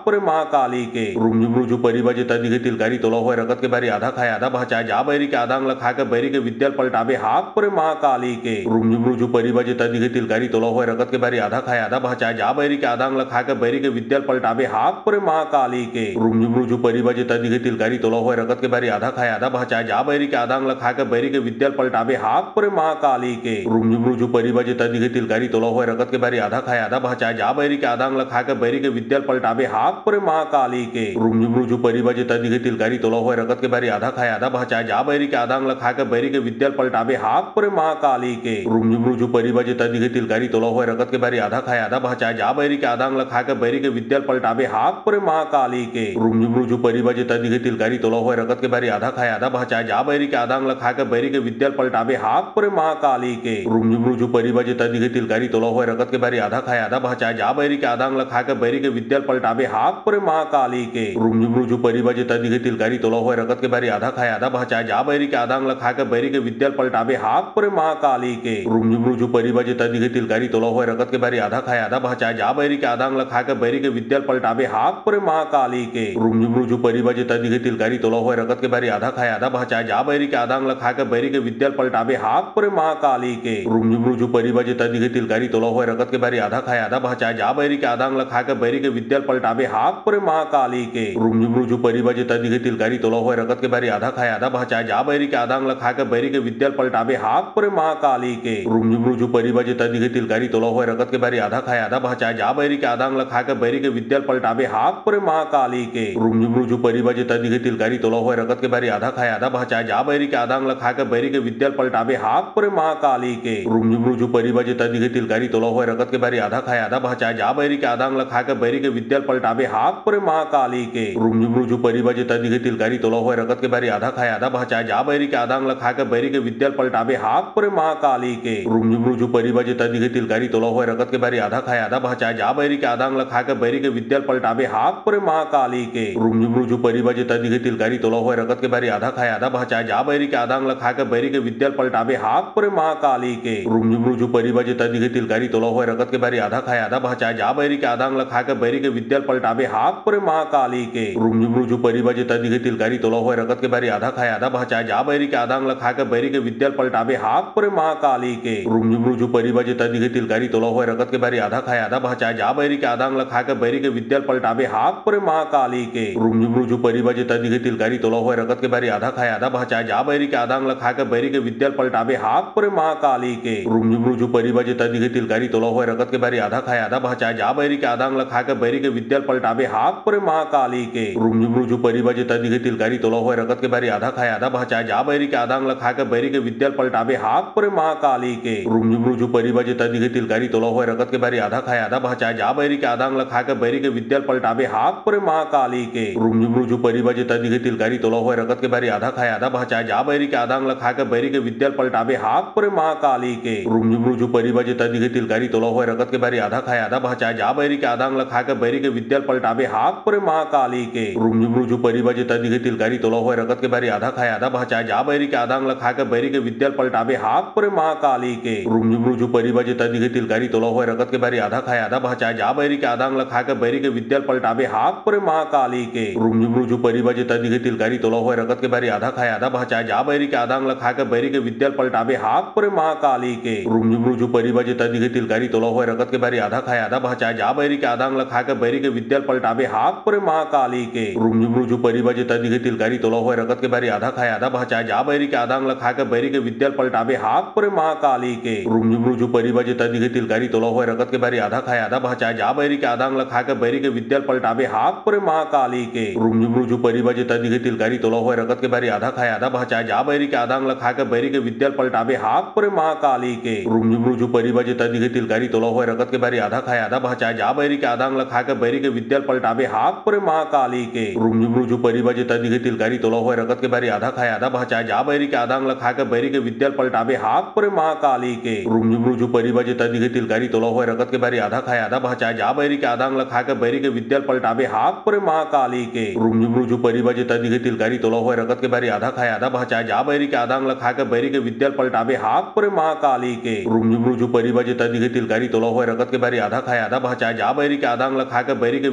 परे महाकाली के रुमझुम रुजु परिबजे तदिगे तिलकारी तोला हुए रगत के बैरी आधा खाए आधा भाचा जा बैरी के आदांग लखा के बैरी के विद्याल पलटाबे हाक परे महाकाली के रुमझुम रुजु परिबजे तदिगे तिलकारी तोला हुए रगत के बैरी आधा खाए आधा भाचा जा बैरी के आदांग लखा के बैरी के विद्याल पलटाबे हाक परे महाकाली के रुमझुम रुजु परिबजे तदिगे तिलकारी तोला हुए रगत के बैरी आधा खाए आधा भाचा जा बैरी के आदांग लखा के बैरी के विद्याल पलटाबे हाक परे महाकाली के रुमझुम रुजु परिबजे तदिगे तिलकारी तोला हुए रगत के बैरी आधा खाए आधा भाचा जा बैरी के आदांग लखा के बैरी के विद्याल पलटाबे हाक परे महाकाली के रुमझुम रुजु परिबजे तदिगे तिलकारी तोला हुए रगत के भरी आधा खाए आधा बचाए जा बैरी के आदांग लखा के बैरी के विद्याल पलटाबे हाक पुरे महाकाली के रुमझुमरुझु परिबजे तदिगे तिलकारी तोला हुए रगत के भरी आधा खाए आधा बचाए जा बैरी के आदांग लखा के बैरी के विद्याल पलटाबे हाक पुरे महाकाली के रुमझुमरुझु परिबजे तदिगे तिलकारी तोला हुए रगत के भरी आधा खाए आधा बचाए जा बैरी के आदांग लखा के बैरी के विद्याल पलटाबे हाक पुरे महाकाली के रुमझुमरुझु परिबजे तदिगे तिलकारी तोला हुए रगत के भरी आधा खाए आधा बचाए जा बैरी के आदांग लखा के बैरी के विद्याल पलटाबे हाक पुरे महाकाली के रुमझुमरुझु परिबजे तदिगे तिलकारी तोला हुए रगत के भरी आधा खाए आधा बचाए जा बैरी के आदांग लखा के बैरी के विद्याल पलटाबे हाक पुरे महाकाली के रुमझुमरुझु परिबजे तदिगे तिलकारी तोला हुए रगत के भरी आधा खाए आधा बचाए जा बैरी के आदांग लखा के बैरी के विद्याल पलटाबे हाक पुरे महाकाली के रुमझुमरुझु परिबजे तदिगे तिलकारी तोला हुए रगत के भरी आधा खाए आधा बचाए जा बैरी के आदांग लखा के बैरी के विद्याल पलटाबे हाक पुरे महाकाली के रुमझुमरुझु परिबजे तदिगे तिलकारी तोला हुए रगत के भरी आधा खाए आधा बचाए जा बैरी के आदांग लखा के बैरी के विद्याल पलटाबे हाक पुरे महाकाली के रुमझुमरुझु परिबजे तदिगे तिलकारी तोला हुए रगत के भरी आधा खाए आधा बचाए जा बैरी के आदांग लखा के बैरी के विद्याल पलटाबे हाक पुरे महाकाली के रुमझुमरुझु परिबजे तदिगे तिलकारी तोला हुए रगत के भरी आधा खाए आधा बचाए जा बैरी के आदांग लखा के बैरी के विद्याल पलटाबे हाक पुरे महाकाली के रुमझुमरुझु परिबजे तदिगे तिलकारी तोला हुए रगत के भरी आधा खाए आधा बचाए जा बैरी के आदांग लखा के बैरी के विद्याल पलटाबे हाक पुरे महाकाली के रुमझुमरुझु परिबजे तदिगे तिलकारी तोला हुए रगत के भरी आधा खाए आधा बचाए जा बैरी के आदांग लखा के बैरी के विद्याल पलटाबे हाक पुरे महाकाली के रुमझुमरुझु परिबजे तदिगे तिलकारी तोला हुए रगत के भरी आधा खाए आधा बचाए जा बैरी के आदांग लखा के बैरी के विद्याल पलटाबे हाक पुरे महाकाली के रुमझुमरुझु परिबजे तदिगे तिलकारी तोला हुए रगत के भरी आधा खाए आधा बचाए जा बैरी के आदांग लखा के बैरी के विद्याल पलटाबे हाक पुरे महाकाली के रुमझुमरुझु परिबजे तदिगे तिलकारी तोला हुए रगत के भरी आधा खाए आधा बचाए जा बैरी के आदांग लखा के बैरी के विद्याल पलटाबे हाक पुरे महाकाली के रुमझुमरुझु परिबजे तदिगे तिलकारी तोला हुए रगत के भरी आधा खाए आधा बचाए जा बैरी के आदांग लखा के बैरी के विद्याल पलटाबे हाक पुरे महाकाली के रुमझुमरुझु परिबजे तदिगे तिलकारी तोला हुए रगत के भरी आधा खाए आधा बचाए जा बैरी के आदांग लखा के बैरी के विद्याल पलटाबे हाक पुरे महाकाली के रुमझुमरुझु परिबजे तदिगे तिलकारी तोला हुए रगत के भरी आधा खाए आधा बचाए जा बैरी के आदांग लखा के बैरी के विद्याल पलटाबे हाक पुरे महाकाली के रुमझुमरुझु परिबजे तदिगे तिलकारी तोला हुए रगत के भरी आधा खाए आधा बचाए जा बैरी के आदांग लखा के बैरी के विद्याल पलटाबे हाक पुरे महाकाली के रुमझुमरुझु परिबजे तदिगे तिलकारी तोला हुए रगत के भरी आधा खाए आधा बचाए जा बैरी के आदांग लखा के बैरी के विद्याल पलटाबे हाक पुरे महाकाली के रुमझुमरुझु परिबजे तदिगे तिलकारी तोला हुए रगत के भरी आधा खाए आधा बचाए जा बैरी के आदांग लखा के बैरी के विद्याल पलटाबे हाक पुरे महाकाली के रुमझुमरुझु परिबजे तदिगे तिलकारी तोला हुए रगत के भरी आधा खाए आधा बचाए जा बैरी के आदांग लखा के बैरी के विद्याल पलटाबे हाक पुरे महाकाली के रुमझुमरुझु परिबजे तदिगे तिलकारी तोला हुए रगत के भरी आधा खाए आधा बचाए जा बैरी के आदांग लखा के बैरी के विद्याल पलटाबे हाक पुरे महाकाली के रुमझुमरुझु परिबजे तदिगे तिलकारी तोला हुए रगत के भरी आधा खाए आधा बचाए जा बैरी के आदांग लखा के बैरी के विद्याल पलटाबे हाक पुरे महाकाली के रुमझुमरुझु परिबजे तदिगे तिलकारी तोला हुए रगत के भरी आधा खाए आधा बचाए जा बैरी के आदांग लखा के बैरी के विद्याल पलटाबे हाक पुरे महाकाली के रुमझुमरुझु परिबजे तदिगे तिलकारी तोला हुए रगत के भरी आधा खाए आधा बचाए जा बैरी के आदांग लखा के बैरी के विद्याल पलटाबे हाक पुरे महाकाली के रुमझुमरुझु परिबजे तदिगे तिलकारी तोला हुए रगत के भरी आधा खाए आधा बचाए जा बैरी के आदांग लखा के बैरी के विद्याल पलटाबे हाक पुरे महाकाली के रुमझुमरुझु परिबजे तदिगे तिलकारी तोला हुए रगत के भरी आधा खाए आधा बचाए जा बैरी के आदांग लखा के बैरी के विद्याल पलटाबे हाक पुरे महाकाली के रुमझुमरुझु परिबजे तदिगे तिलकारी तोला हुए रगत के भरी आधा खाए आधा बचाए जा बैरी के आदांग लखा के बैरी के विद्याल पलटाबे हाक पुरे महाकाली के रुमझुमरुझु परिबजे तदिगे तिलकारी तोला हुए रगत के भरी आधा खाए आधा बचाए जा बैरी के आदांग लखा के बैरी के विद्याल पलटाबे हाक पुरे महाकाली के रुमझुमरुझु परिबजे तदिगे तिलकारी तोला हुए रगत के भरी आधा खाए आधा बचाए जा बैरी के आदांग लखा के बैरी के विद्याल पलटाबे हाक पुरे महाकाली के रुमझुमरुझु परिबजे तदिगे तिलकारी तोला हुए रगत के भरी आधा खाए आधा बचाए जा बैरी के आदांग लखा के बैरी के विद्याल पलटाबे हाक पुरे महाकाली के रुमझुमरुझु परिबजे तदिगे तिलकारी तोला हुए रगत के भरी आधा खाए आधा बचाए जा बैरी के आदांग लखा के बैरी के विद्याल पलटाबे हाक पुरे महाकाली के रुमझुमरुझु परिबजे तदिगे तिलकारी तोला हुए रगत के भरी आधा खाए आधा बचाए जा बैरी के आदांग लखा के बैरी के विद्याल पलटाबे हाक पुरे महाकाली के रुमझुमरुझु परिबजे तदिगे तिलकारी तोला हुए रगत के भरी आधा खाए आधा बचाए जा बैरी के आदांग लखा के बैरी के विद्याल पलटाबे हाक पुरे महाकाली के रुमझुमरुझु परिबजे तदिगे तिलकारी तोला हुए रगत के भरी आधा खाए आधा बचाए जा बैरी के आदांग लखा के बैरी के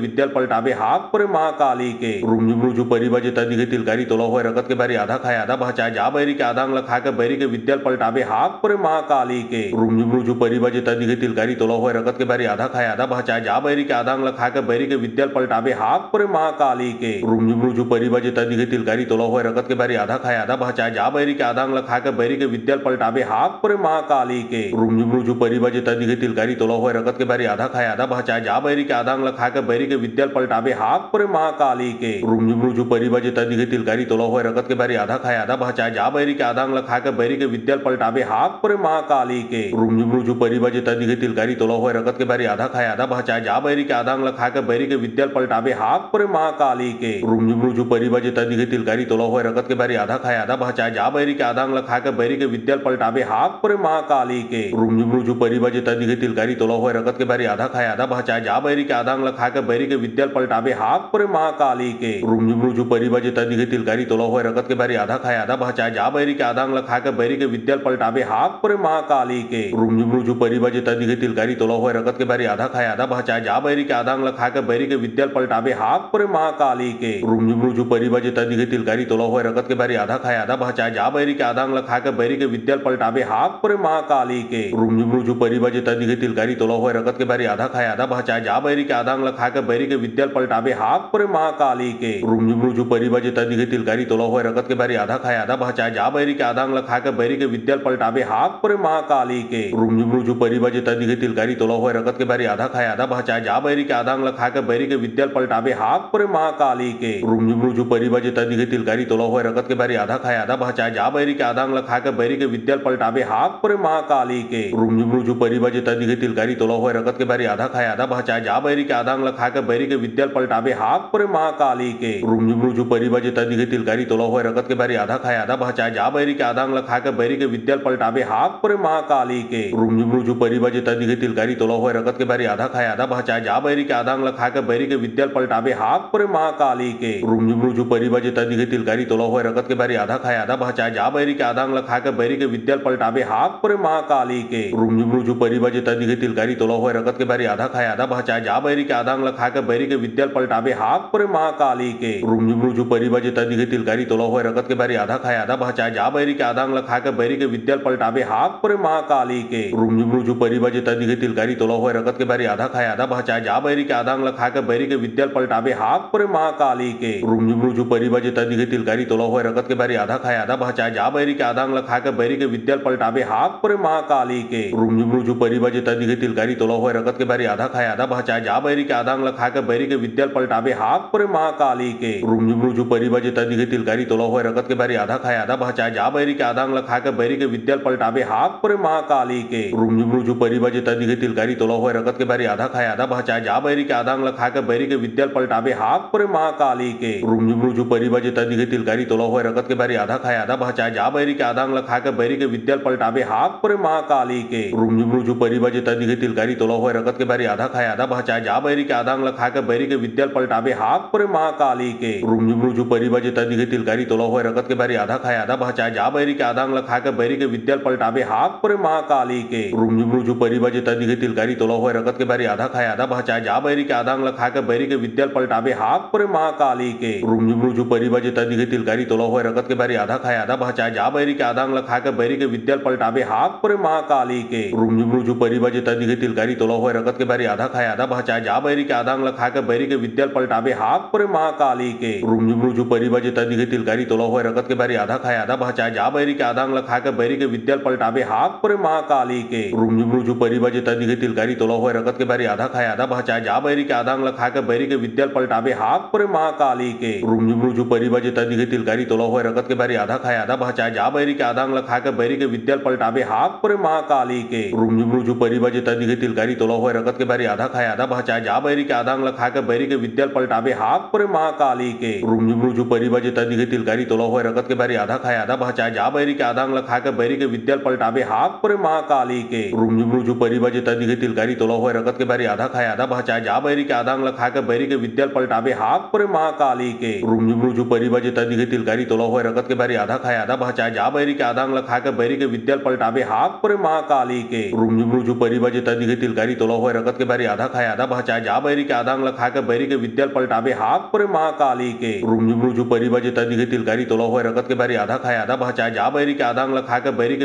विद्याल पलटाबे हाक पुरे महाकाली के रुमझुमरुझु परिबजे तदिगे तिलकारी तोला हुए रगत के भरी आधा खाए आधा बचाए जा बैरी के आदांग लखा के बैरी के विद्याल पलटाबे हाक पुरे महाकाली के रुमझुमरुझु परिबजे तदिगे तिलकारी तोला हुए रगत के भरी आधा खाए आधा बचाए जा बैरी के आदांग लखा के बैरी के विद्याल पलटाबे हाक पुरे महाकाली के रुमझुमरुझु परिबजे तदिगे तिलकारी तोला हुए रगत के भरी आधा खाए आधा बचाए जा बैरी के आदांग लखा के बैरी के विद्याल पलटाबे हाक पुरे महाकाली के रुमझुमरुझु परिबजे तदिगे तिलकारी तोला हुए रगत के भरी आधा खाए आधा बचाए जा बैरी के आदांग लखा के बैरी के विद्याल पलटाबे हाक पुरे महाकाली के रुमझुमरुझु परिबजे तदिगे तिलकारी तोला हुए रगत के बारी आधा खाए आधा बचाए जा बैरी के आदांग लखा के बैरी के विद्याल पलटाबे हाक पुरे महाकाली के रुमझुमरुझु परिबजे तदिगे तिलकारी तोला हुए रगत के बारी आधा खाए आधा बचाए जा बैरी के आदांग लखा के बैरी के विद्याल पलटाबे हाक पुरे महाकाली के रुमझुमरुझु परिबजे तदिगे तिलकारी तोला हुए रगत के बारी आधा खाए आधा बचाए जा बैरी के आदांग लखा के बैरी के विद्याल पलटाबे हाक पुरे महाकाली के रुमझुमरुझु परिबजे तदिगे तिलकारी तोला हुए रगत के बारी आधा खाए आधा बचाए जा बैरी के आदांग लखा के बैरी के विद्याल पलटाबे हाक पुरे महाकाली के रुमझुमरुझु परिबजे तदिगे तिलकारी तोला हुए रगत के बारी आधा खाए आधा बचाए जा बैरी के आदांग लखा के बैरी के विद्याल पलटाबे हाक पुरे महाकाली के रुमझुमरुझु परिबजे तदिगे तिलकारी तोला हुए रगत के बारी आधा खाए आधा बचाए जा बैरी के आदांग लखा के बैरी के विद्याल पलटाबे हाक पुरे महाकाली के रुमझुमरुझु परिबजे तदिगे तिलकारी तोला हुए रगत के बारी आधा खाए आधा बचाए जा बैरी के आदांग लखा के बैरी के विद्याल पलटाबे हाक पुरे महाकाली के रुमझुमरुझु परिबजे तदिगे तिलकारी तोला हुए रगत के बारी आधा खाए आधा बचाए जा बैरी के आदांग लखा के बैरी के विद्याल पलटाबे हाक पुरे महाकाली के रुमझुमरुझु परिबजे तदिगे तिलकारी तोला हुए रगत के बारी आधा खाए आधा बचाए जा बैरी के आदांग लखा के बैरी के विद्याल पलटाबे हाक पुरे महाकाली के रुमझुमरुझु परिबजे तदिगे तिलकारी तोला हुए रगत के बारी आधा खाए आधा बचाए जा बैरी के आदांग लखा के बैरी के विद्याल पलटाबे हाक पुरे महाकाली के रुमझुमरुझु परिबजे तदिगे तिलकारी तोला हुए रगत के बारी आधा खाए आधा बचाए जा बैरी के आदांग लखा के बैरी के विद्याल पलटाबे हाक पुरे महाकाली के रुमझुमरुझु परिबजे तदिगे तिलकारी तोला हुए रगत के बारी आधा खाए आधा बचाए जा बैरी के आदांग लखा के बैरी के विद्याल पलटाबे हाक पुरे महाकाली के रुमझुमरुझु परिबजे तदिगे तिलकारी तोला हुए रगत के बारी आधा खाए आधा बचाए जा बैरी के आदांग लखा के बैरी के विद्याल पलटाबे हाक पुरे महाकाली के रुमझुमरुझु परिबजे तदिगे तिलकारी तोला हुए रगत के बारी आधा खाए आधा बचाए जा बैरी के आदांग लखा के बैरी के विद्याल पलटाबे हाक पुरे महाकाली के रुमझुमरुझु परिबजे तदिगे तिलकारी तोला हुए रगत के बारी आधा खाए आधा बचाए जा बैरी के आदांग लखा के बैरी के विद्याल पलटाबे हाक पुरे महाकाली के रुमझुमरुझु परिबजे तदिगे तिलकारी तोला हुए रगत के बारी आधा खाए आधा बचाए जा बैरी के आदांग लखा के बैरी के विद्याल पलटाबे हाक पुरे महाकाली के रुमझुमरुझु परिबजे तदिगे तिलकारी तोला हुए रगत के बारी आधा खाए आधा बचाए जा बैरी के आदांग लखा के बैरी के विद्याल पलटाबे हाक पुरे महाकाली के रुमझुमरुझु परिबजे तदिगे तिलकारी तोला हुए रगत के बारी आधा खाए आधा बचाए जा बैरी के आदांग लखा के बैरी के विद्याल पलटाबे हाक पुरे महाकाली के रुमझुमरुझु परिबजे तदिगे तिलकारी तोला हुए रगत के बारी आधा खाए आधा बचाए जा बैरी के आदांग लखा के बैरी के विद्याल पलटाबे हाक पुरे महाकाली के रुमझुमरुझु परिबजे तदिगे तिलकारी तोला हुए रगत के बारी आधा खाए आधा बचाए जा बैरी के आदांग लखा के बैरी के विद्याल पलटाबे हाक पुरे महाकाली के रुमझुमरुझु परिबजे तदिगे तिलकारी तोला हुए रगत के बारी आधा खाए आधा बचाए जा बैरी के आदांग लखा के बैरी के विद्याल पलटाबे हाक पुरे महाकाली के रुमझुमरुझु परिबजे तदिगे तिलकारी तोला हुए रगत के बारी आधा खाए आधा बचाए जा बैरी के आदांग लखा के बैरी के विद्याल पलटाबे हाक पुरे महाकाली के रुमझुमरुझु परिबजे तदिगे तिलकारी तोला हुए रगत के बारी आधा खाए आधा बचाए जा बैरी के आदांग लखा के बैरी के विद्याल पलटाबे हाक पुरे महाकाली के रुमझुमरुझु परिबजे तदिगे तिलकारी तोला हुए रगत के बारी आधा खाए आधा बचाए जा बैरी के आदांग लखा के बैरी के विद्याल पलटाबे हाक पुरे महाकाली के रुमझुमरुझु परिबजे तदिगे तिलकारी तोला हुए रगत के बारी आधा खाए आधा बचाए जा बैरी के आदांग लखा के बैरी के विद्याल पलटाबे हाक पुरे महाकाली के रुमझुमरुझु परिबजे तदिगे तिलकारी तोला हुए रगत के बारी आधा खाए आधा बचाए जा बैरी के आदांग लखा के बैरी के विद्याल पलटाबे हाक पुरे महाकाली के रुमझुमरुझु परिबजे तदिगे तिलकारी तोला हुए रगत के बारी आधा खाए आधा बचाए जा बैरी के आदांग लखा के बैरी के विद्याल पलटाबे हाक पुरे महाकाली के रुमझुमरुझु परिबजे तदिगे तिलकारी तोला हुए रगत के बारी आधा खाए आधा बचाए जा बैरी के आदांग लखा के बैरी के विद्याल पलटाबे हाक पुरे महाकाली के रुमझुमरुझु परिबजे तदिगे तिलकारी तोला हुए रगत के बारी आधा खाए आधा बचाए जा बैरी के आदांग लखा के बैरी के विद्याल पलटाबे हाक पुरे महाकाली के रुमझुमरुझु परिबजे तदिगे तिलकारी तोला हुए रगत के बारी आधा खाए आधा बचाए जा बैरी के आदांग लखा के बैरी के विद्याल पलटाबे हाक पुरे महाकाली के रुमझुमरुझु परिबजे तदिगे तिलकारी तोला हुए रगत के बारी आधा खाए आधा बचाए जा बैरी के आदांग लखा के बैरी के विद्याल पलटाबे हाक पुरे महाकाली के रुमझुमरुझु परिबजे तदिगे तिलकारी तोला हुए रगत के बारी आधा खाए आधा बचाए जा बैरी के आदांग लखा के बैरी के विद्याल पलटाबे हाक पुरे महाकाली के रुमझुमरुझु परिबजे तदिगे तिलकारी तोला हुए रगत के बारी आधा खाए आधा बचाए जा बैरी के आदांग लखा के बैरी के विद्याल पलटाबे हाक पुरे महाकाली के रुमझुमरुझु परिबजे तदिगे तिलकारी तोला हुए रगत के बारी आधा खाए आधा बचाए जा बैरी के आदांग लखा के बैरी के विद्याल पलटाबे हाक पुरे महाकाली के रुमझुमरुझु परिबजे तदिगे तिलकारी तोला हुए रगत के बारी आधा खाए आधा बचाए जा बैरी के आदांग लखा के बैरी के विद्याल पलटाबे हाक पुरे महाकाली के रुमझुमरुझु परिबजे तदिगे तिलकारी तोला हुए रगत के बारी आधा खाए आधा बचाए जा बैरी के आदांग लखा के बैरी के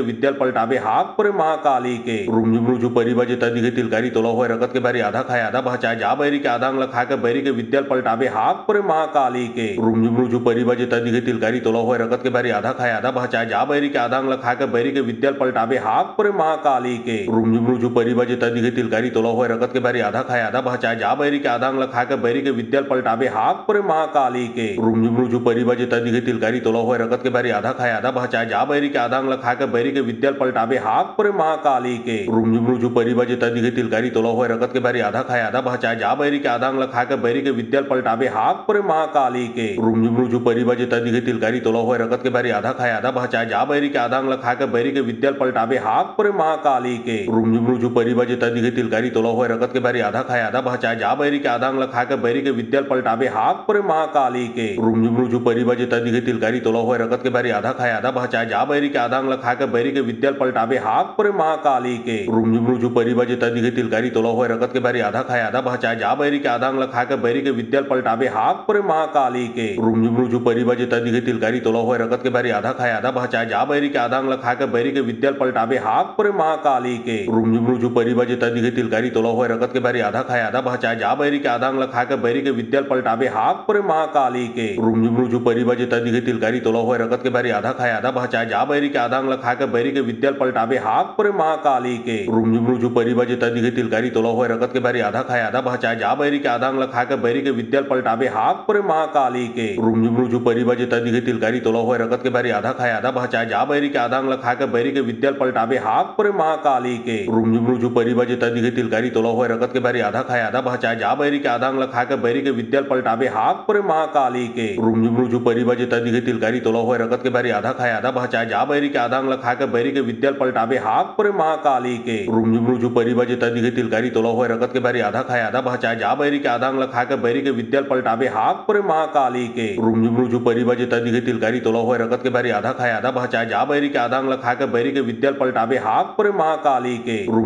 विद्याल पलटाबे हाक पुरे महाकाली के रुमझुमरुझु परिबजे तदिगे तिलकारी तोला हुए रगत के बारी आधा खाए आधा बचाए जा बैरी के आदांग लखा के बैरी के विद्याल पलटाबे हाक पुरे महाकाली के रुमझुमरुझु परिबजे तदिगे तिलकारी तोला हुए रगत के बारी आधा खाए आधा बचाए जा बैरी के आदांग लखा के बैरी के विद्याल पलटाबे हाक पुरे महाकाली के रुमझुमरुझु परिबजे तदिगे तिलकारी तोला हुए रगत के बारी आधा खाए आधा बचाए जा बैरी के आदांग लखा के बैरी के विद्याल पलटाबे हाक पुरे महाकाली के रुमझुमरुझु परिबजे तदिगे तिलकारी तोला हुए रगत के बारी आधा खाए आधा बचाए जा बैरी के आदांग लखा के बैरी के विद्याल पलटाबे हाक पुरे महाकाली महाकाली के रुमझुमरुझु परिबज तदिगे तिलकारी तोला हुए रगत के भारी आधा खाए आधा बचाए जा बैरी के आदांग लखा के बैरी के विद्याल पलटावे हाक पर महाकाली के रुमझुमरुझु परिबज तदिगे तिलकारी तोला हुए रगत के भारी आधा खाए आधा बचाए जा बैरी के आदांग लखा के बैरी के विद्याल पलटावे हाक पर महाकाली के रुमझुमरुझु परिबज तदिगे तिलकारी तोला हुए रगत के भारी आधा खाए आधा बचाए जा बैरी के आदांग लखा के बैरी के विद्याल पलटावे हाक पर महाकाली के रुमझुमरुझु परिबज तदिगे तिलकारी तोला हुए रगत के भारी आधा खाए आधा बचाए जा बैरी के आदांग लखा के बैरी के विद्याल पलटावे हाक पर महाकाली के रुमझुमरुझु परिबज तदिगे तिलकारी तोला हुए रगत के भारी आधा खाए आधा बचाए जा बैरी के आदांग लखा के बैरी के विद्याल पलटावे हाक पर महाकाली के रुमझुमरुझु परिबज तदिगे तिलकारी तोला हुए रगत के भारी आधा खाए आधा बचाए जा बैरी के आदांग लखा के बैरी के विद्याल पलटावे हाक पर महाकाली के रुमझुमरुझु परिबज तदिगे तिलकारी तोला हुए रगत के भारी आधा खाए आधा बचाए जा बैरी के आदांग लखा के बैरी के विद्याल पलटावे हाक पर महाकाली के रुमझुमरुझु परिबज तदिगे तिलकारी तोला हुए रगत के भारी आधा खाए आधा बचाए जा बैरी के आदांग लखा के बैरी के विद्याल पलटावे हाक पर महाकाली के रुमझुमरुझु परिबज तदिगे तिलकारी तोला हुए रगत के भारी आधा खाए आधा बचाए जा बैरी के आदांग लखा के बैरी के विद्याल पलटावे हाक पर महाकाली के रुमझुमरुझु परिबज तदिगे तिलकारी तोला हुए रगत के भारी आधा खाए आधा बचाए जा बैरी के आदांग लखा के बैरी के विद्याल पलटावे हाक पर महाकाली के रुमझुमरुझु परिबज तदिगे तिलकारी तोला हुए रगत के भारी आधा खाए आधा बचाए जा बैरी के आदांग लखा के बैरी के विद्याल पलटावे हाक पर महाकाली के रुमझुमरुझु परिबज तदिगे तिलकारी तोला हुए रगत के भारी आधा खाए आधा बचाए जा बैरी के आदांग लखा के बैरी के विद्याल पलटावे हाक पर महाकाली के रुमझुमरुझु परिबज तदिगे तिलकारी तोला हुए रगत के भारी आधा खाए आधा बचाए जा बैरी के आदांग लखा के बैरी के विद्याल पलटावे हाक पर महाकाली के रुमझुमरुझु परिबज तदिगे तिलकारी तोला हुए रगत के भारी आधा खाए आधा बचाए जा बैरी के आदांग लखा के बैरी के विद्याल पलटावे हाक पर महाकाली के रुमझुमरुझु परिबज तदिगे तिलकारी तोला हुए रगत के भारी आधा खाए आधा बचाए जा बैरी के आदांग लखा के बैरी के विद्याल पलटावे हाक पर महाकाली के रुमझुमरुझु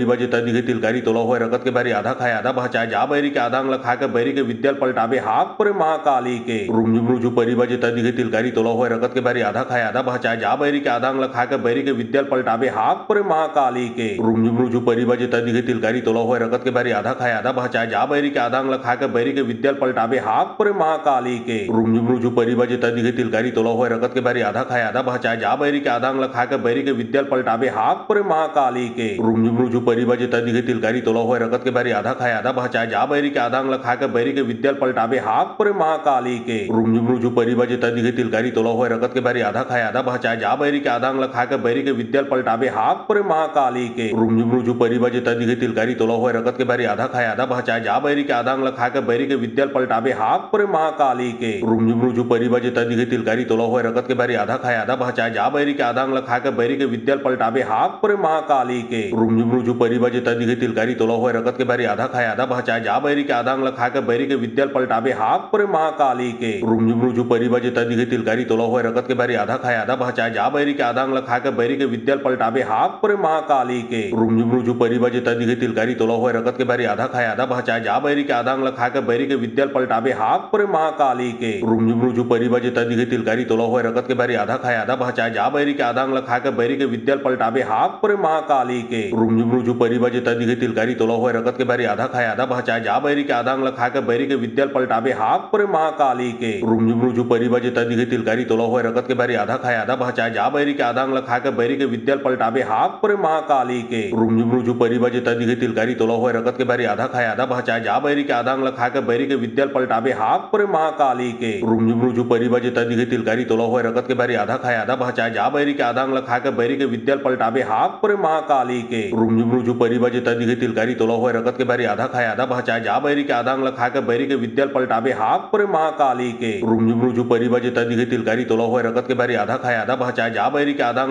परिबज तदिगे तिलकारी तोला हुए रगत के भारी आधा खाए आधा बचाए जा बैरी के आदांग लखा के बैरी के विद्याल पलटावे हाक पर महाकाली के रुमझुमरुझु परिबज तदिगे तिलकारी तोला हुए रगत के भारी आधा खाए आधा बचाए जा बैरी के आदांग लखा के बैरी के विद्याल पलटावे हाक पर महाकाली के रुमझुमरुझु परिबज तदिगे तिलकारी तोला हुए रगत के भारी आधा खाए आधा बचाए जा बैरी के आदांग लखा के बैरी के विद्याल पलटावे हाक पर महाकाली के रुमझुमरुझु परिबज तदिगे तिलकारी तोला हुए रगत के भारी आधा खाए आधा बचाए जा बैरी के आदांग लखा के बैरी के विद्याल पलटावे हाक पर महाकाली के रुमझुमरुझु परिबज तदिगे तिलकारी तोला हुए रगत के भारी आधा खाए आधा बचाए जा बैरी के आदांग लखा के बैरी के विद्याल पलटावे हाक पर महाकाली के रुमझुमरुझु परिबज तदिगे तिलकारी तोला हुए रगत के भारी आधा खाए आधा बचाए जा बैरी के आदांग लखा के बैरी के विद्याल पलटावे हाक पर महाकाली के रुमझुमरुझु परिबज तदिगे तिलकारी तोला हुए रगत के भारी आधा खाए आधा बचाए जा बैरी के आदांग लखा के बैरी के विद्याल पलटावे हाक पर महाकाली के रुमझुमरुझु परिबज तदिगे तिलकारी तोला हुए रगत के भारी आधा खाए आधा बचाए जा बैरी के आदांग लखा के बैरी के विद्याल पलटावे हाक पर महाकाली के रुमझुमरुझु परिबज तदिगे तिलकारी तोला हुए रगत के भारी आधा खाए आधा बचाए जा बैरी के आदांग लखा के बैरी के विद्याल पलटावे हाक पर महाकाली के रुमझुमरुझु परिबज तदिगे तिलकारी तोला हुए रगत के भारी आधा खाए आधा बचाए जा बैरी के आदांग लखा के बैरी के विद्याल पलटावे हाक पर महाकाली के रुमझुमरुझु परिबज तदिगे तिलकारी तोला हुए रगत के भारी आधा खाए आधा बचाए जा बैरी के आदांग लखा के बैरी के विद्याल पलटावे हाक पर महाकाली के रुमझुमरुझु परिबज तदिगे तिलकारी तोला हुए रगत के भारी आधा खाए आधा बचाए जा बैरी के आदांग लखा के बैरी के विद्याल पलटावे हाक पर महाकाली के रुमझुमरुझु परिबज तदिगे तिलकारी तोला हुए रगत के भारी आधा खाए आधा बचाए जा बैरी के आदांग लखा के बैरी के विद्याल पलटावे हाक पर महाकाली के रुमझुमरुझु परिबज तदिगे तिलकारी तोला हुए रगत के भारी आधा खाए आधा बचाए जा बैरी के आदांग लखा के बैरी के विद्याल पलटावे हाक पर महाकाली के रुमझुमरुझु परिबज तदिगे तिलकारी तोला हुए रगत के भारी आधा खाए आधा बचाए जा बैरी के आदांग लखा के बैरी के विद्याल पलटावे हाक पर महाकाली के रुमझुमरुझु परिबज तदिगे तिलकारी तोला हुए रगत के भारी आधा खाए आधा बचाए जा बैरी के आदांग लखा के बैरी के विद्याल पलटावे हाक पर महाकाली के रुमझुमरुझु परिबज तदिगे तिलकारी तोला हुए रगत के भारी आधा खाए आधा बचाए जा बैरी के आदांग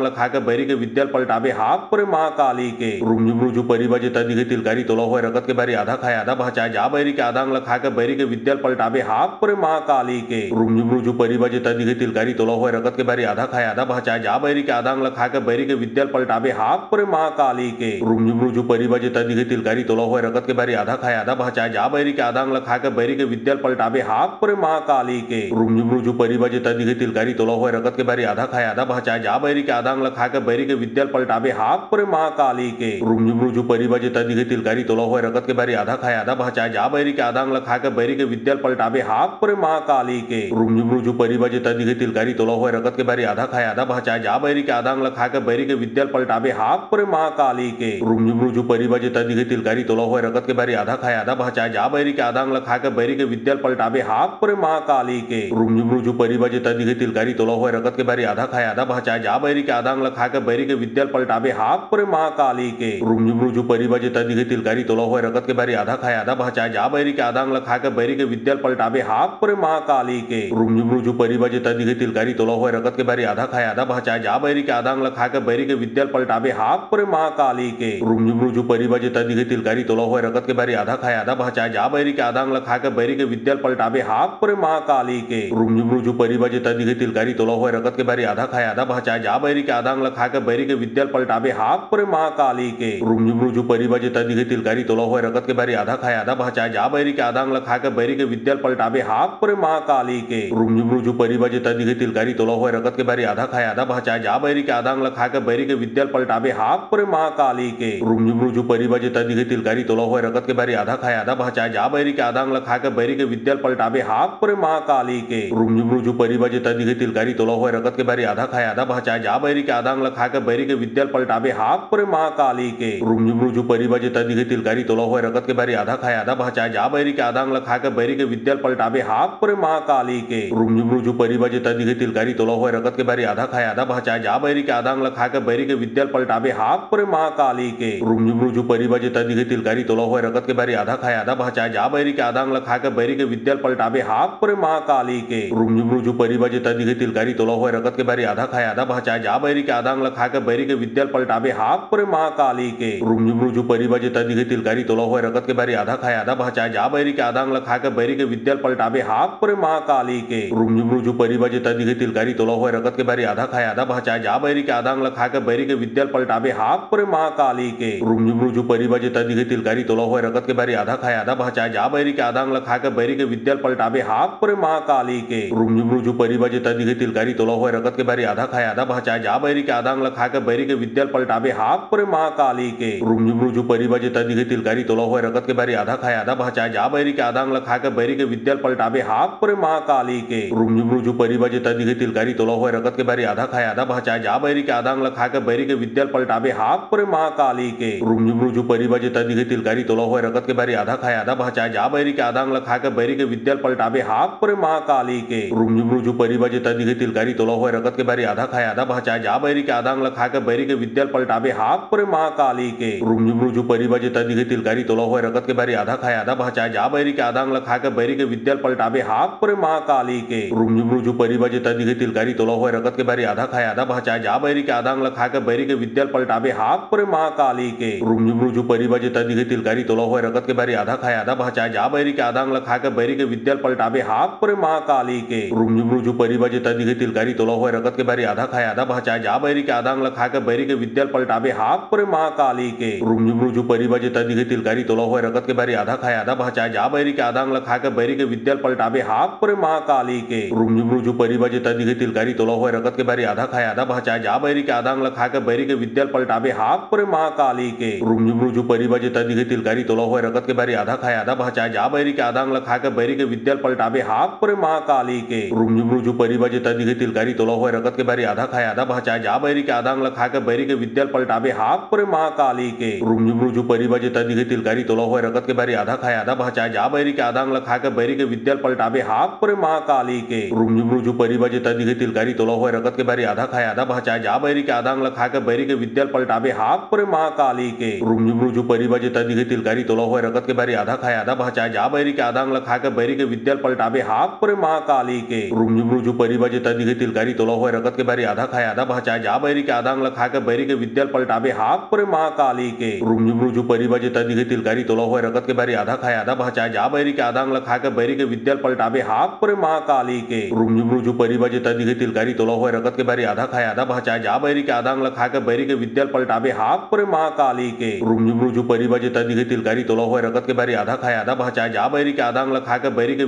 लखा के बैरी के विद्याल पलटावे हाक पर महाकाली के रुमझुमरुझु परिबज तदिगे तिलकारी तोला हुए रगत के भारी आधा खाए आधा बचाए जा बैरी के आदांग लखा के बैरी के विद्याल पलटावे हाक पर महाकाली के रुमझुमरुझु परिबज तदिगे तिलकारी तोला हुए रगत के भारी आधा खाए आधा बचाए जा बैरी के आदांग लखा के बैरी के विद्याल पलटावे हाक पर महाकाली के रुमझुमरुझु परिबज तदिगे तिलकारी तोला हुए रगत के भारी आधा खाए आधा बचाए जा बैरी के आदांग लखा के बैरी के विद्याल पलटावे हाक पर महाकाली के रुमझुमरुझु परिबज तदिगे तिलकारी तोला हुए रगत के भारी आधा खाए आधा बचाए जा बैरी के आदांग लखा के बैरी के विद्याल पलटावे हाक पर महाकाली के रुमझुमरुझु परिबज तदिगे तिलकारी तोला हुए रगत के भारी आधा खाए आधा बचाए जा बैरी के आदांग लखा के बैरी के विद्याल पलटावे हाक पर महाकाली के रुमझुमरुझु परिबज तदिगे तिलकारी तोला हुए रगत के भारी आधा खाए आधा बचाए जा बैरी के आदांग लखा के बैरी के विद्याल पलटावे हाक पर महाकाली के रुमझुमरुझु परिबज तदिगे तिलकारी तोला हुए रगत के भारी आधा खाए आधा बचाए जा बैरी के आदांग लखा के बैरी के विद्याल पलटावे हाक पर महाकाली के रुमझुमरुझु परिबज तदिगे तिलकारी तोला हुए रगत के भारी आधा खाए आधा बचाए जा बैरी के आदांग लखा के बैरी के विद्याल पलटावे हाक पुरे महाकाली के रुमझुम रुझु परिबजे तदी के तिलकारी तोला हुए रगत के बारी आधा खाए आधा बचा जा बैरी के आधांग लखा के बैरी के विद्याल पलटाबे हाक पुरे महाकाली के रुमझुम रुझु परिबजे तदी के तिलकारी तोला हुए रगत के बारी आधा खाए आधा बचा जा बैरी के आधांग लखा के बैरी के विद्याल पलटाबे हाक पुरे महाकाली के रुमझुम रुझु परिबजे तदी के तिलकारी तोला हुए रगत के बारी आधा खाए आधा बचा जा बैरी के आधांग लखा के बैरी के विद्याल पलटाबे हाक पुरे महाकाली के रुमझुम रुझु परिबजे तदी के तिलकारी तोला हुए रगत के बारी आधा खाए आधा बचा जा बैरी के आधांग लखा के बैरी के विद्याल पलटाबे हाक पुरे महाकाली के रुमझुम रुझु परिबजे तदी के तिलकारी तोला हुए रगत के बारी आधा खाए आधा बचा जा बैरी के आधांग लखा के बैरी के विद्याल पलटाबे हाक पुरे महाकाली के रुमझुम रुझु परिबजे तदी के तिलकारी तोला हुए रगत के बारी आधा खाए आधा बचा जा बैरी के आधांग लखा के बैरी के विद्याल पलटाबे हाक पुरे महाकाली के रुमझुम रुझु परिबजे तदी के तिलकारी तोला हुए रगत के बारी आधा खाए आधा बचा जा बैरी के आधांग लखा के बैरी के विद्याल पलटाबे हाक पुरे महाकाली के रुमझुम रुझु परिबजे तदी के तिलकारी तोला हुए रगत के बारी आधा खाए आधा बचा जा बैरी के आधांग लखा के बैरी के विद्याल पलटाबे हाक पुरे महाकाली के रुमझुम रुझु परिबजे तदी के तिलकारी तोला हुए रगत के बारी आधा खाए आधा बचा जा बैरी के आधांग लखा के बैरी के विद्याल पलटाबे हाक पुरे महाकाली के रुमझुम रुझु परिबजे तदी के तिलकारी तोला हुए रगत के बारी आधा खाए आधा बचा जा बैरी के आधांग लखा के बैरी के विद्याल पलटाबे हाक पुरे महाकाली के रुमझुम रुझु परिबजे तदी के तिलकारी तोला हुए रगत के बारी आधा खाए आधा बचा जा बैरी के आधांग लखा के बैरी के विद्याल पलटाबे हाक पुरे महाकाली के रुमझुम रुझु परिबजे तदी के तिलकारी तोला हुए रगत के बारी आधा खाए आधा बचा जा बैरी के आधांग लखा के बैरी के विद्याल पलटाबे हाक पुरे महाकाली के रुमझुम रुझु परिबजे तदी के तिलकारी तोला हुए रगत के बारी आधा खाए आधा बचा जा बैरी के आधांग लखा के बैरी के विद्याल पलटाबे हाक पुरे महाकाली के रुमझुम रुझु परिबजे तदी के तिलकारी तोला हुए रगत के बारी आधा खाए आधा बचा जा बैरी के आधांग लखा के बैरी के विद्याल पलटाबे हाक पुरे महाकाली के रुमझुम रुझु परिबजे तदी के तिलकारी तोला हुए रगत के बारी आधा खाए आधा बचा जा बैरी के आधांग लखा के बैरी के विद्याल पलटाबे हाक पुरे महाकाली के रुमझुम रुझु परिबजे तदी के तिलकारी तोला हुए रगत के बारी आधा खाए आधा बचा जा बैरी के आधांग लखा के बैरी के विद्याल पलटाबे हाक पुरे महाकाली के रुमझुम रुझु परिबजे तदी के तिलकारी तोला हुए रगत के बारी आधा खाए आधा बचा जा बैरी के आधांग लखा के बैरी के विद्याल पलटाबे हाक पुरे महाकाली के रुमझुम रुझु परिबजे तदी के तिलकारी तोला हुए रगत के बारी आधा खाए आधा बचा जा बैरी के आधांग लखा के बैरी के विद्याल पलटाबे हाक पुरे महाकाली के रुमझुम रुझु परिबजे तदी के तिलकारी तोला हुए रगत के बारी आधा खाए आधा बचा जा बैरी के आधांग लखा के बैरी के विद्याल पलटाबे हाक पुरे महाकाली के रुमझुम रुझु परिबजे तदी के तिलकारी तोला हुए रगत के बारी आधा खाए आधा बचा जा बैरी के आधांग लखा के बैरी के विद्याल पलटाबे हाक पुरे महाकाली के रुमझुम रुझु परिबजे तदी के तिलकारी तोला हुए रगत के बारी आधा खाए आधा बचा जा बैरी के आधांग लखा के बैरी के विद्याल पलटाबे हाक पुरे महाकाली के रुमझुम रुझु परिबजे तदी के तिलकारी तोला हुए रगत के बारी आधा खाए आधा बचा जा बैरी के आधांग लखा के बैरी के विद्याल पलटाबे हाक पुरे महाकाली के रुमझुम रुझु परिबजे तदी के तिलकारी तोला हुए रगत के बारी आधा खाए आधा बचा जा बैरी के आधांग लखा के बैरी के विद्याल पलटाबे हाक पुरे महाकाली के रुमझुम रुझु परिबजे तदी के तिलकारी तोला हुए रगत के बारी आधा खाए आधा बचा जा बैरी के आधांग लखा के बैरी के विद्याल पलटाबे हाक पुरे महाकाली के रुमझुम रुझु परिबजे तदी के तिलकारी तोला हुए रगत के बारी आधा खाए आधा बचा जा बैरी के आधांग लखा के बैरी के विद्याल पलटाबे हाक पुरे महाकाली के रुमझुम रुझु परिबजे तदी के तिलकारी तोला हुए रगत के बारी आधा खाए आधा बचा जा बैरी के आधांग लखा के बैरी के विद्याल पलटाबे हाक पुरे महाकाली के रुमझुम रुझु परिबजे तदी के तिलकारी तोला हुए रगत के बारी आधा खाए आधा बचा जा बैरी के आधांग लखा के बैरी के विद्याल पलटाबे हाक पुरे महाकाली के रुमझुम रुझु परिबजे तदी के तिलकारी तोला हुए रगत के बारी आधा खाए आधा बचा जा बैरी के आधांग लखा के बैरी के विद्याल पलटाबे हाक पुरे महाकाली के रुमझुम रुझु परिबजे तदी के तिलकारी तोला हुए रगत के बारी आधा खाए आधा बचा जा बैरी के आधांग लखा के बैरी के विद्याल पलटाबे हाक पुरे महाकाली के रुमझुम रुझु परिबजे तदी के तिलकारी तोला हुए रगत के बारी आधा खाए आधा बचा जा बैरी के आधांग लखा के बैरी के विद्याल पलटाबे हाक पुरे महाकाली के रुमझुम रुझु परिबजे तदी के तिलकारी तोला हुए रगत के बारी आधा खाए आधा बचा जा बैरी के आधांग लखा के बैरी के विद्याल पलटाबे हाक पुरे महाकाली के रुमझुम रुझु परिबजे तदी के तिलकारी तोला हुए रगत के बारी आधा खाए आधा बचा जा बैरी के आधांग लखा के बैरी के विद्याल पलटाबे हाक पुरे महाकाली के रुमझुम रुझु परिबजे तदी के तिलकारी तोला हुए रगत के बारी आधा खाए आधा बचा जा बैरी के आधांग लखा के बैरी के विद्याल पलटाबे हाक पुरे महाकाली के रुमझुम रुझु परिबजे तदी के तिलकारी तोला हुए रगत के बारी आधा खाए आधा बचा जा बैरी के आधांग लखा के बैरी के विद्याल पलटाबे हाक पुरे महाकाली के रुमझुम रुझु परिबजे तदी के तिलकारी तोला हुए रगत के बारी आधा खाए आधा बचा जा बैरी के आधांग लखा के बैरी के विद्याल पलटाबे हाक पुरे महाकाली के रुमझुम रुझु परिबजे तदी के तिलकारी तोला हुए रगत के बारी आधा खाए आधा बचा जा बैरी के आधांग लखा के बैरी के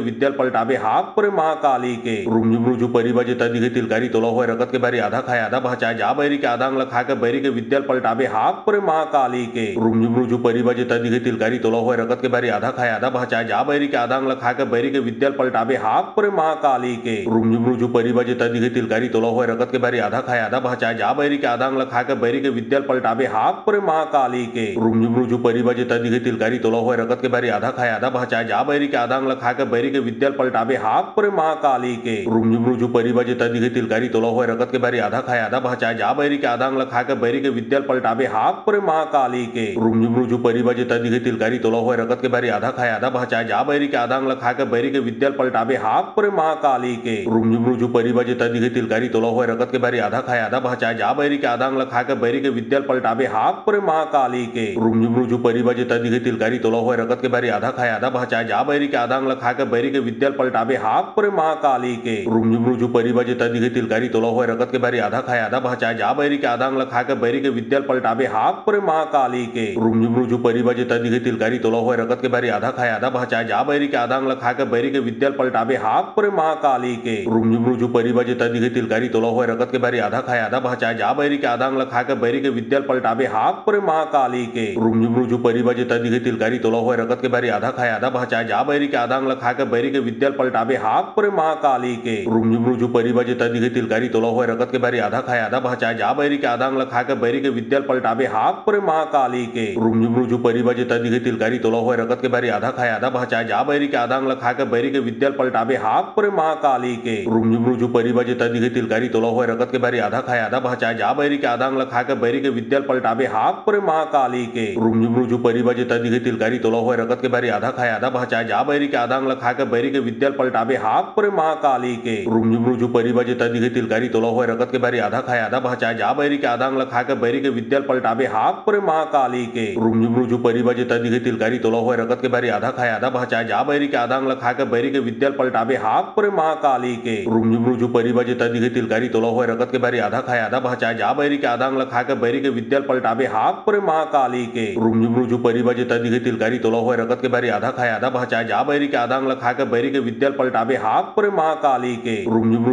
विद्याल पलटाबे हाक पुरे महाकाली के रुमझुम रुझु परिबजे तदी के तिलकारी तोला हुए रगत के बारी आधा खाए आधा बचा जा बैरी के आधांग लखा के बैरी के विद्याल पलटाबे हाक पुरे महाकाली के रुमझुम रुझु परिबजे तदी के तिलकारी तोला हुए रगत के बारी आधा खाए आधा बचा जा बैरी के आधांग लखा के बैरी के विद्याल पलटाबे हाक पुरे महाकाली के रुमझुम रुझु परिबजे तदी के तिलकारी तोला हुए रगत के बारी आधा खाए आधा बचा जा बैरी के आधांग लखा के बैरी के विद्याल पलटाबे हाक पुरे महाकाली के रुमझुम रुझु परिबजे तदी के तिलकारी तोला हुए रगत के बारी आधा खाए आधा बचा जा बैरी के आधांग लखा के बैरी के विद्याल पलटाबे हाक पुरे महाकाली के रुमझुम रुझु परिबाजे तदी के तिलकारी तोलो होय रकत के बारी आधा खाए आधा बचा जा बैरी के आधांग लखा के बैरी के विद्याल पलटाबे हाक पुरे महाकाली के रुमझुम रुझु परिबाजे तदी के तिलकारी तोलो होय रकत के बारी आधा खाए आधा बचा जा बैरी के आधांग लखा के बैरी के विद्याल पलटाबे हाक पुरे महाकाली के रुमझुम रुझु परिबाजे तदी के तिलकारी तोलो होय रकत के बारी आधा खाए आधा बचा जा बैरी के आधांग लखा के बैरी के विद्याल पलटाबे हाक पुरे महाकाली के रुमझुम रुझु परिबाजे तदी के तिलकारी तोलो होय रकत के बारी आधा खाए आधा बचा जा बैरी के आधांग लखा के बैरी के विद्याल पलटाबे हाक पुरे महाकाली के रुमझुम रुझु परिबाजे तदी के तिलकारी तोलो होय रकत के बारी आधा खाए आधा बचा जा बैरी के आधांग लखा के बैरी के विद्याल पलटाबे हाक पुरे महाकाली के रुमझुम रुझु परिबाजे तदी के तिलकारी तोलो होय रकत के बारी आधा खाए आधा बचा जा बैरी के आधांग लखा के बैरी के विद्याल पलटाबे हाक पुरे महाकाली के रुमझुम रुझु परिबाजे तदी के तिलकारी तोलो होय रकत के बारी आधा खाए आधा बचा जा बैरी के आधांग लखा के बैरी के विद्याल पलटाबे हाक पुरे महाकाली के रुमझुम रुझु परिबाजे तदी के तिलकारी तोलो होय रकत के बारी आधा खाए आधा बचा जा बैरी के आधांग लखा के बैरी के विद्याल पलटाबे हाक पुरे महाकाली के रुमझुम रुझु परिबाजे तदी के तिलकारी तोलो होय रकत के बारी आधा खाए आधा बचा जा बैरी के आधांग लखा के बैरी के विद्याल पलटाबे हाक पुरे महाकाली के रुमझुम रुझु परिबाजे तदी के तिलकारी तोलो होय रकत के बारी आधा खाए आधा बचा जा बैरी के आधांग लखा के बैरी के विद्याल पलटाबे हाक पुरे महाकाली के रुमझुम रुझु परिबाजे तदी के तिलकारी तोलो होय रकत के बारी आधा खाए आधा बचा जा बैरी के आधांग लखा के बैरी के विद्याल पलटाबे हाक पुरे महाकाली के रुमझुम रुझु परिबाजे तदी के तिलकारी तोलो होय रकत के बारी आधा खाए आधा बचा जा बैरी के आधांग लखा के बैरी के विद्याल पलटाबे हाक पुरे महाकाली के रुमझुम रुझु परिबाजे तदी के तिलकारी तोलो होय रकत के बारी आधा खाए आधा बचा जा बैरी के आधांग लखा के बैरी के विद्याल पलटाबे हाक पुरे महाकाली के रुमझुम रुझु परिबाजे तदी के तिलकारी तोलो होय रकत के बारी आधा खाए आधा बचा जा बैरी के आधांग लखा के बैरी के विद्याल पलटाबे हाक पुरे महाकाली के रुमझुम रुझु परिबाजे तदी के तिलकारी तोलो होय रकत के बारी आधा खाए आधा बचा जा बैरी के आधांग लखा के बैरी के विद्याल पलटाबे हाक पुरे महाकाली के रुमझुम रुझु परिबाजे तदी के तिलकारी तोलो होय रकत के बारी आधा खाए आधा बचा जा बैरी के आधांग लखा के बैरी के विद्याल पलटाबे हाक पुरे महाकाली के रुमझुम रुझु परिबाजे तदी के तिलकारी तोलो होय रकत के बारी आधा खाए आधा बचा जा बैरी के आधांग लखा के बैरी के विद्याल पलटाबे हाक पुरे महाकाली के रुमझुम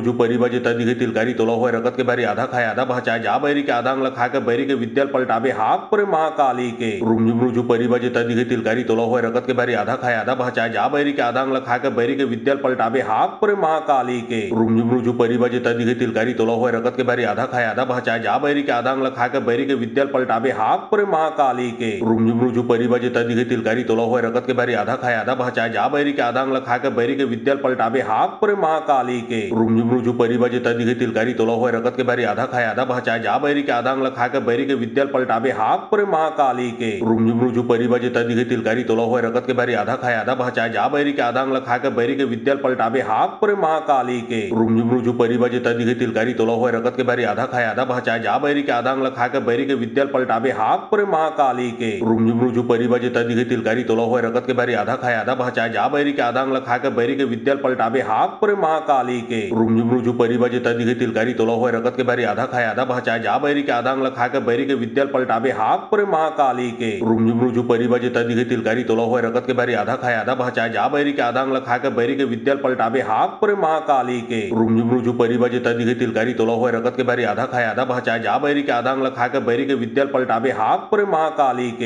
रुझु परिबाजे तदी के तिलकारी तोलो होय रकत के बारी आधा खाए आधा बचा जा बैरी के आधांग लखा के बैरी के विद्याल पलटाबे हाक पुरे महाकाली के रुमझुम रुझु परिबाजे तदी के तिलकारी तोलो होय रकत के बारी आधा खाए आधा बचा जा बैरी के आधांग लखा के बैरी के विद्याल पलटाबे हाक पुरे महाकाली के रुमझुम रुझु परिबाजे तदी के तिलकारी तोलो होय रकत के बारी आधा खाए आधा बचा जा बैरी के आधांग लखा के बैरी के विद्याल पलटाबे हाक पुरे महाकाली के रुमझुम रुझु परिबाजे तदी के तिलकारी तोलो होय रकत के बारी आधा खाए आधा बचा जा बैरी के आधांग लखा के बैरी के विद्याल पलटाबे हाक पुरे महाकाली के रुमझुम रुझु परिबाजे तदी के तिलकारी तोलो होय रकत के बारी आधा खाए आधा बचा जा बैरी के आधांग लखा के बैरी के विद्याल पलटाबे हाक पुरे महाकाली के रुमझुम रुझु परिबाजे तदी के तिलकारी तोलो होय रकत के बारी आधा खाए आधा बचा जा बैरी के आधांग लखा के बैरी के विद्याल पलटाबे हाक पुरे महाकाली के रुमझुम रुझु परिबाजे तदी के तिलकारी तोलो होय रकत के बारी आधा खाए आधा बचा जा बैरी के आधांग लखा के बैरी के विद्याल पलटाबे हाक पुरे महाकाली के रुमझुम रुझु परिबाजे तदी के तिलकारी तोलो होय रकत के बारी आधा खाए आधा बचा जा बैरी के आधांग लखा के बैरी के विद्याल पलटाबे हाक पुरे महाकाली के रुमझुम रुझु परिबाजे तदी के तिलकारी तोलो होय रकत के बारी आधा खाए आधा बचा जा बैरी के आधांग लखा के बैरी के विद्याल पलटाबे हाक पुरे महाकाली के रुमझुम रुझु परिबाजे तदी के तिलकारी तोलो होय रकत के बारी आधा खाए आधा बचा जा बैरी के आधांग लखा के बैरी के विद्याल पलटाबे हाक पुरे महाकाली के रुमझुम रुझु परिबाजे तदी के तिलकारी तोलो होय रकत के बारी आधा खाए आधा बचा जा बैरी के आधांग लखा के बैरी के विद्याल पलटाबे हाक पुरे महाकाली के रुमझुम रुझु परिबाजे तदी के तिलकारी तोलो होय रकत के बारी आधा खाए आधा बचा जा बैरी के आधांग लखा के बैरी के विद्याल पलटाबे हाक पुरे महाकाली के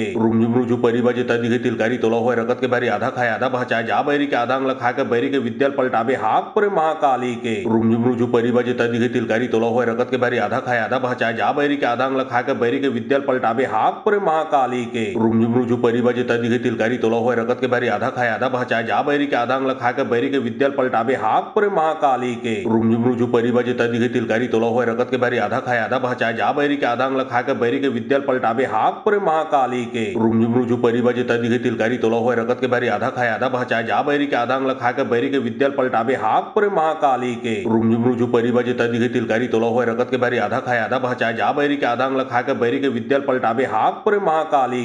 रुमझुम रुझु परिबाजे तदी के तिलकारी तोलो होय रकत के बारी आधा खाए आधा बचा जा बैरी के आधांग लखा के बैरी के विद्याल पलटाबे हाक पुरे महाकाली के रुमझुम रुझु परिबाजे तदी के तिलकारी तोलो होय रकत के बारी आधा खाए आधा बचा जा बैरी के आधांग लखा के बैरी के विद्याल पलटाबे हाक पुरे महाकाली के रुमझुम रुझु परिबाजे तदी के तिलकारी तोलो होय रकत के बारी आधा खाए आधा बचा जा बैरी के आधांग लखा के बैरी के विद्याल पलटाबे हाक पुरे महाकाली के रुमझुम रुझु परिबाजे तदी के तिलकारी तोलो होय रकत के बारी आधा खाए आधा बचा जा बैरी के आधांग लखा के बैरी के विद्याल पलटाबे हाक पुरे महाकाली के रुमझुम रुझु परिबाजे तदी के तिलकारी तोलो होय रकत के बारी आधा खाए आधा बचा जा बैरी के आधांग लखा के बैरी के विद्याल पलटाबे हाक पुरे महाकाली के रुमझुम रुझु परिबाजे तदी के तिलकारी तोलो होय रकत के बारी आधा खाए आधा बचा जा बैरी के आधांग लखा के बैरी के विद्याल पलटाबे हाक पुरे महाकाली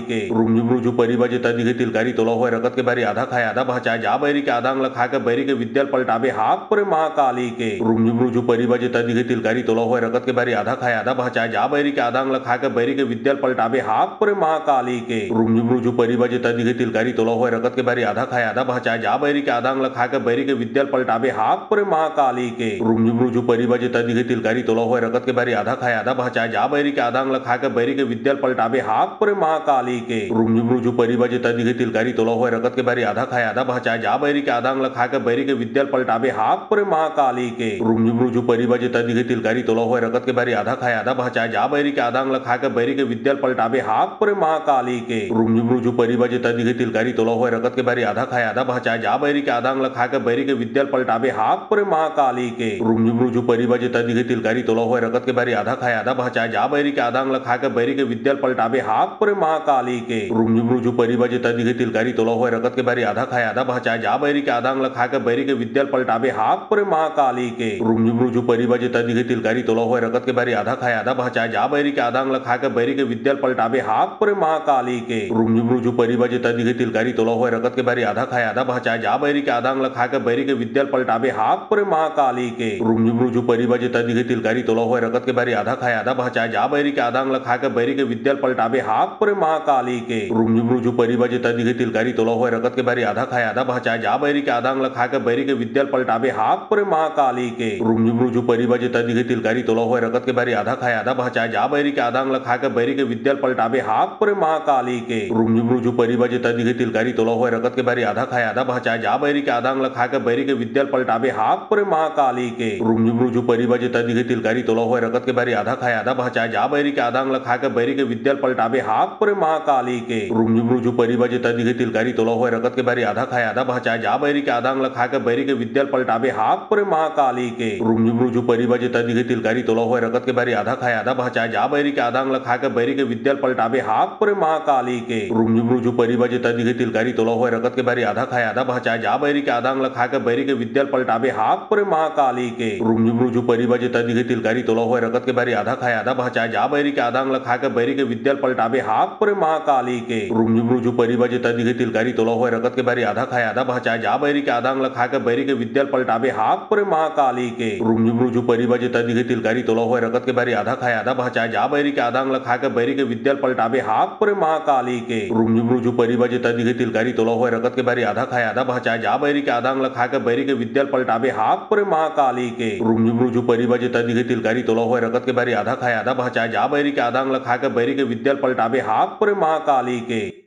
के रुमझुम रुझु परिबाजे तदी के तिलकारी तोलो होय रकत के बारी आधा खाए आधा बचा जा बैरी के आधांग लखा के बैरी के विद्याल पलटाबे हाक पुरे महाकाली के रुमझुम रुझु परिबाजे तदी के तिलकारी तोलो होय रकत के बारी आधा खाए आधा बचा जा बैरी के आधांग लखा के बैरी के विद्याल पलटाबे हाक पुरे महाकाली के रुमझुम रुझु परिबाजे तदी के तिलकारी तोलो होय रकत के बारी आधा खाए आधा बचा जा बैरी के आधांग लखा के बैरी के विद्याल पलटाबे हाक पुरे महाकाली के रुमझुम रुझु परिबाजे तदी के तिलकारी तोलो होय रकत के बारी आधा खाए आधा बचा जा बैरी के आधांग लखा के बैरी के विद्याल पलटाबे हाक पुरे महाकाली के रुमझुम रुझु परिबाजे तदी के तिलकारी तोलो होय रकत के बारी आधा खाए आधा बचा जा जा बैरी के आदांग लखा के बैरी के विद्याल पलटाबे हाक परे महाकाली के रुमझुम रुझु परिबाजे तदी के तिलकारी तोला हुए रगत के बारी आधा खाए आधा बचाए जा बैरी के आदांग लखा के बैरी के विद्याल पलटाबे हाक परे महाकाली के रुमझुम रुझु परिबाजे तदी के तिलकारी तोला हुए रगत के बारी आधा खाए आधा बचाए जा बैरी के आदांग लखा के बैरी के विद्याल पलटाबे हाक परे महाकाली के रुमझुम रुझु परिबाजे तदी के तिलकारी तोला हुए रगत के बारी आधा खाए आधा बचाए जा बैरी के आदांग लखा के बैरी के विद्याल पलटाबे हाक परे महाकाली के रुमझुम रुझु परिबाजे तदी के तिलकारी तोला हुए रगत के बारी आधा खाए आधा बचाए जा बैरी के आदांग लखा के बैरी के विद्याल पलटाबे हाक परे महाकाली के रुमझुम रुझु परिबाजे तदी के तिलकारी तोला हुए रगत के बारी आधा खाए आधा बचाए जा बैरी के आदांग लखा के बैरी के विद्याल पलटाबे हाक परे महाकाली के रुमझुम रुझु परिबाजे तदी के तिलकारी तोला हुए रगत के बारी आधा खाए आधा बचाए जा बैरी के आदांग लखा के बैरी के विद्याल पलटाबे हाक परे महाकाली के रुमझुम रुझु परिबाजे तदी के तिलकारी तोला हुए रगत के बारी आधा खाए आधा बचाए जा बैरी के आदांग लखा के बैरी के विद्याल पलटाबे हाक परे महाकाली के रुमझुम रुझु परिबाजे तदी के तिलकारी तोला हुए रगत के बारी आधा खाए आधा बचाए जा बैरी के आदांग लखा के बैरी के विद्याल पलटाबे हाक परे महाकाली के रुमझुम रुझु परिबाजे तदी के तिलकारी तोला हुए रगत के बारी आधा खाए आधा बचाए जा बैरी के आदांग लखा के बैरी के विद्याल पलटाबे हाक परे महाकाली के रुमझुम रुझु परिबाजे तदी के तिलकारी तोला हुए रगत के बारी आधा खाए आधा बचाए जा बैरी के आदांग लखा के बैरी के विद्याल पलटाबे हाक परे महाकाली के रुमझुम रुझु परिबाजे तदी के तिलकारी तोला हुए रगत के बारी आधा खाए आधा बचाए जा बैरी के आदांग लखा के बैरी के विद्याल पलटाबे हाक परे महाकाली के रुमझुम रुझु परिबाजे तदी के तिलकारी तोला हुए रगत के बारी आधा खाए आधा बचाए जा बैरी के आदांग लखा के बैरी के विद्याल पलटाबे हाक परे महाकाली के रुमझुम रुझु परिबाजे तदी के तिलकारी तोला हुए रगत के बारी आधा खाए आधा बचाए जा बैरी के आदांग लखा के बैरी के विद्याल पलटाबे हाक परे महाकाली के रुमझुम रुझु परिबाजे तदी के तिलकारी तोला हुए रगत के बारी आधा खाए आधा बचाए जा बैरी के आदांग लखा के बैरी के विद्याल पलटाबे हाक परे महाकाली के रुमझुम रुझु परिबाजे तदी के तिलकारी तोला हुए रगत के बारी आधा खाए आधा बचाए जा बैरी के आदांग लखा के बैरी के विद्याल पलटाबे हाक परे महाकाली के रुमझुम रुझु परिबाजे तदी के तिलकारी तोला हुए रगत के बारी आधा खाए आधा बचाए जा बैरी के आदांग लखा के बैरी के विद्याल पलटाबे हाक परे महाकाली के रुमझुम रुझु परिबाजे तदी के तिलकारी तोला हुए रगत के बारी आधा खाए आधा बचाए जा बैरी के आदांग लखा के बैरी के विद्याल पलटाबे हाक परे महाकाली के रुमझुम रुझु परिबाजे तदी के तिलकारी तोला हुए रगत के बारी आधा खाए आधा बचाए जा बैरी के आदांग लखा के बैरी के विद्याल पलटाबे हाक परे महाकाली के।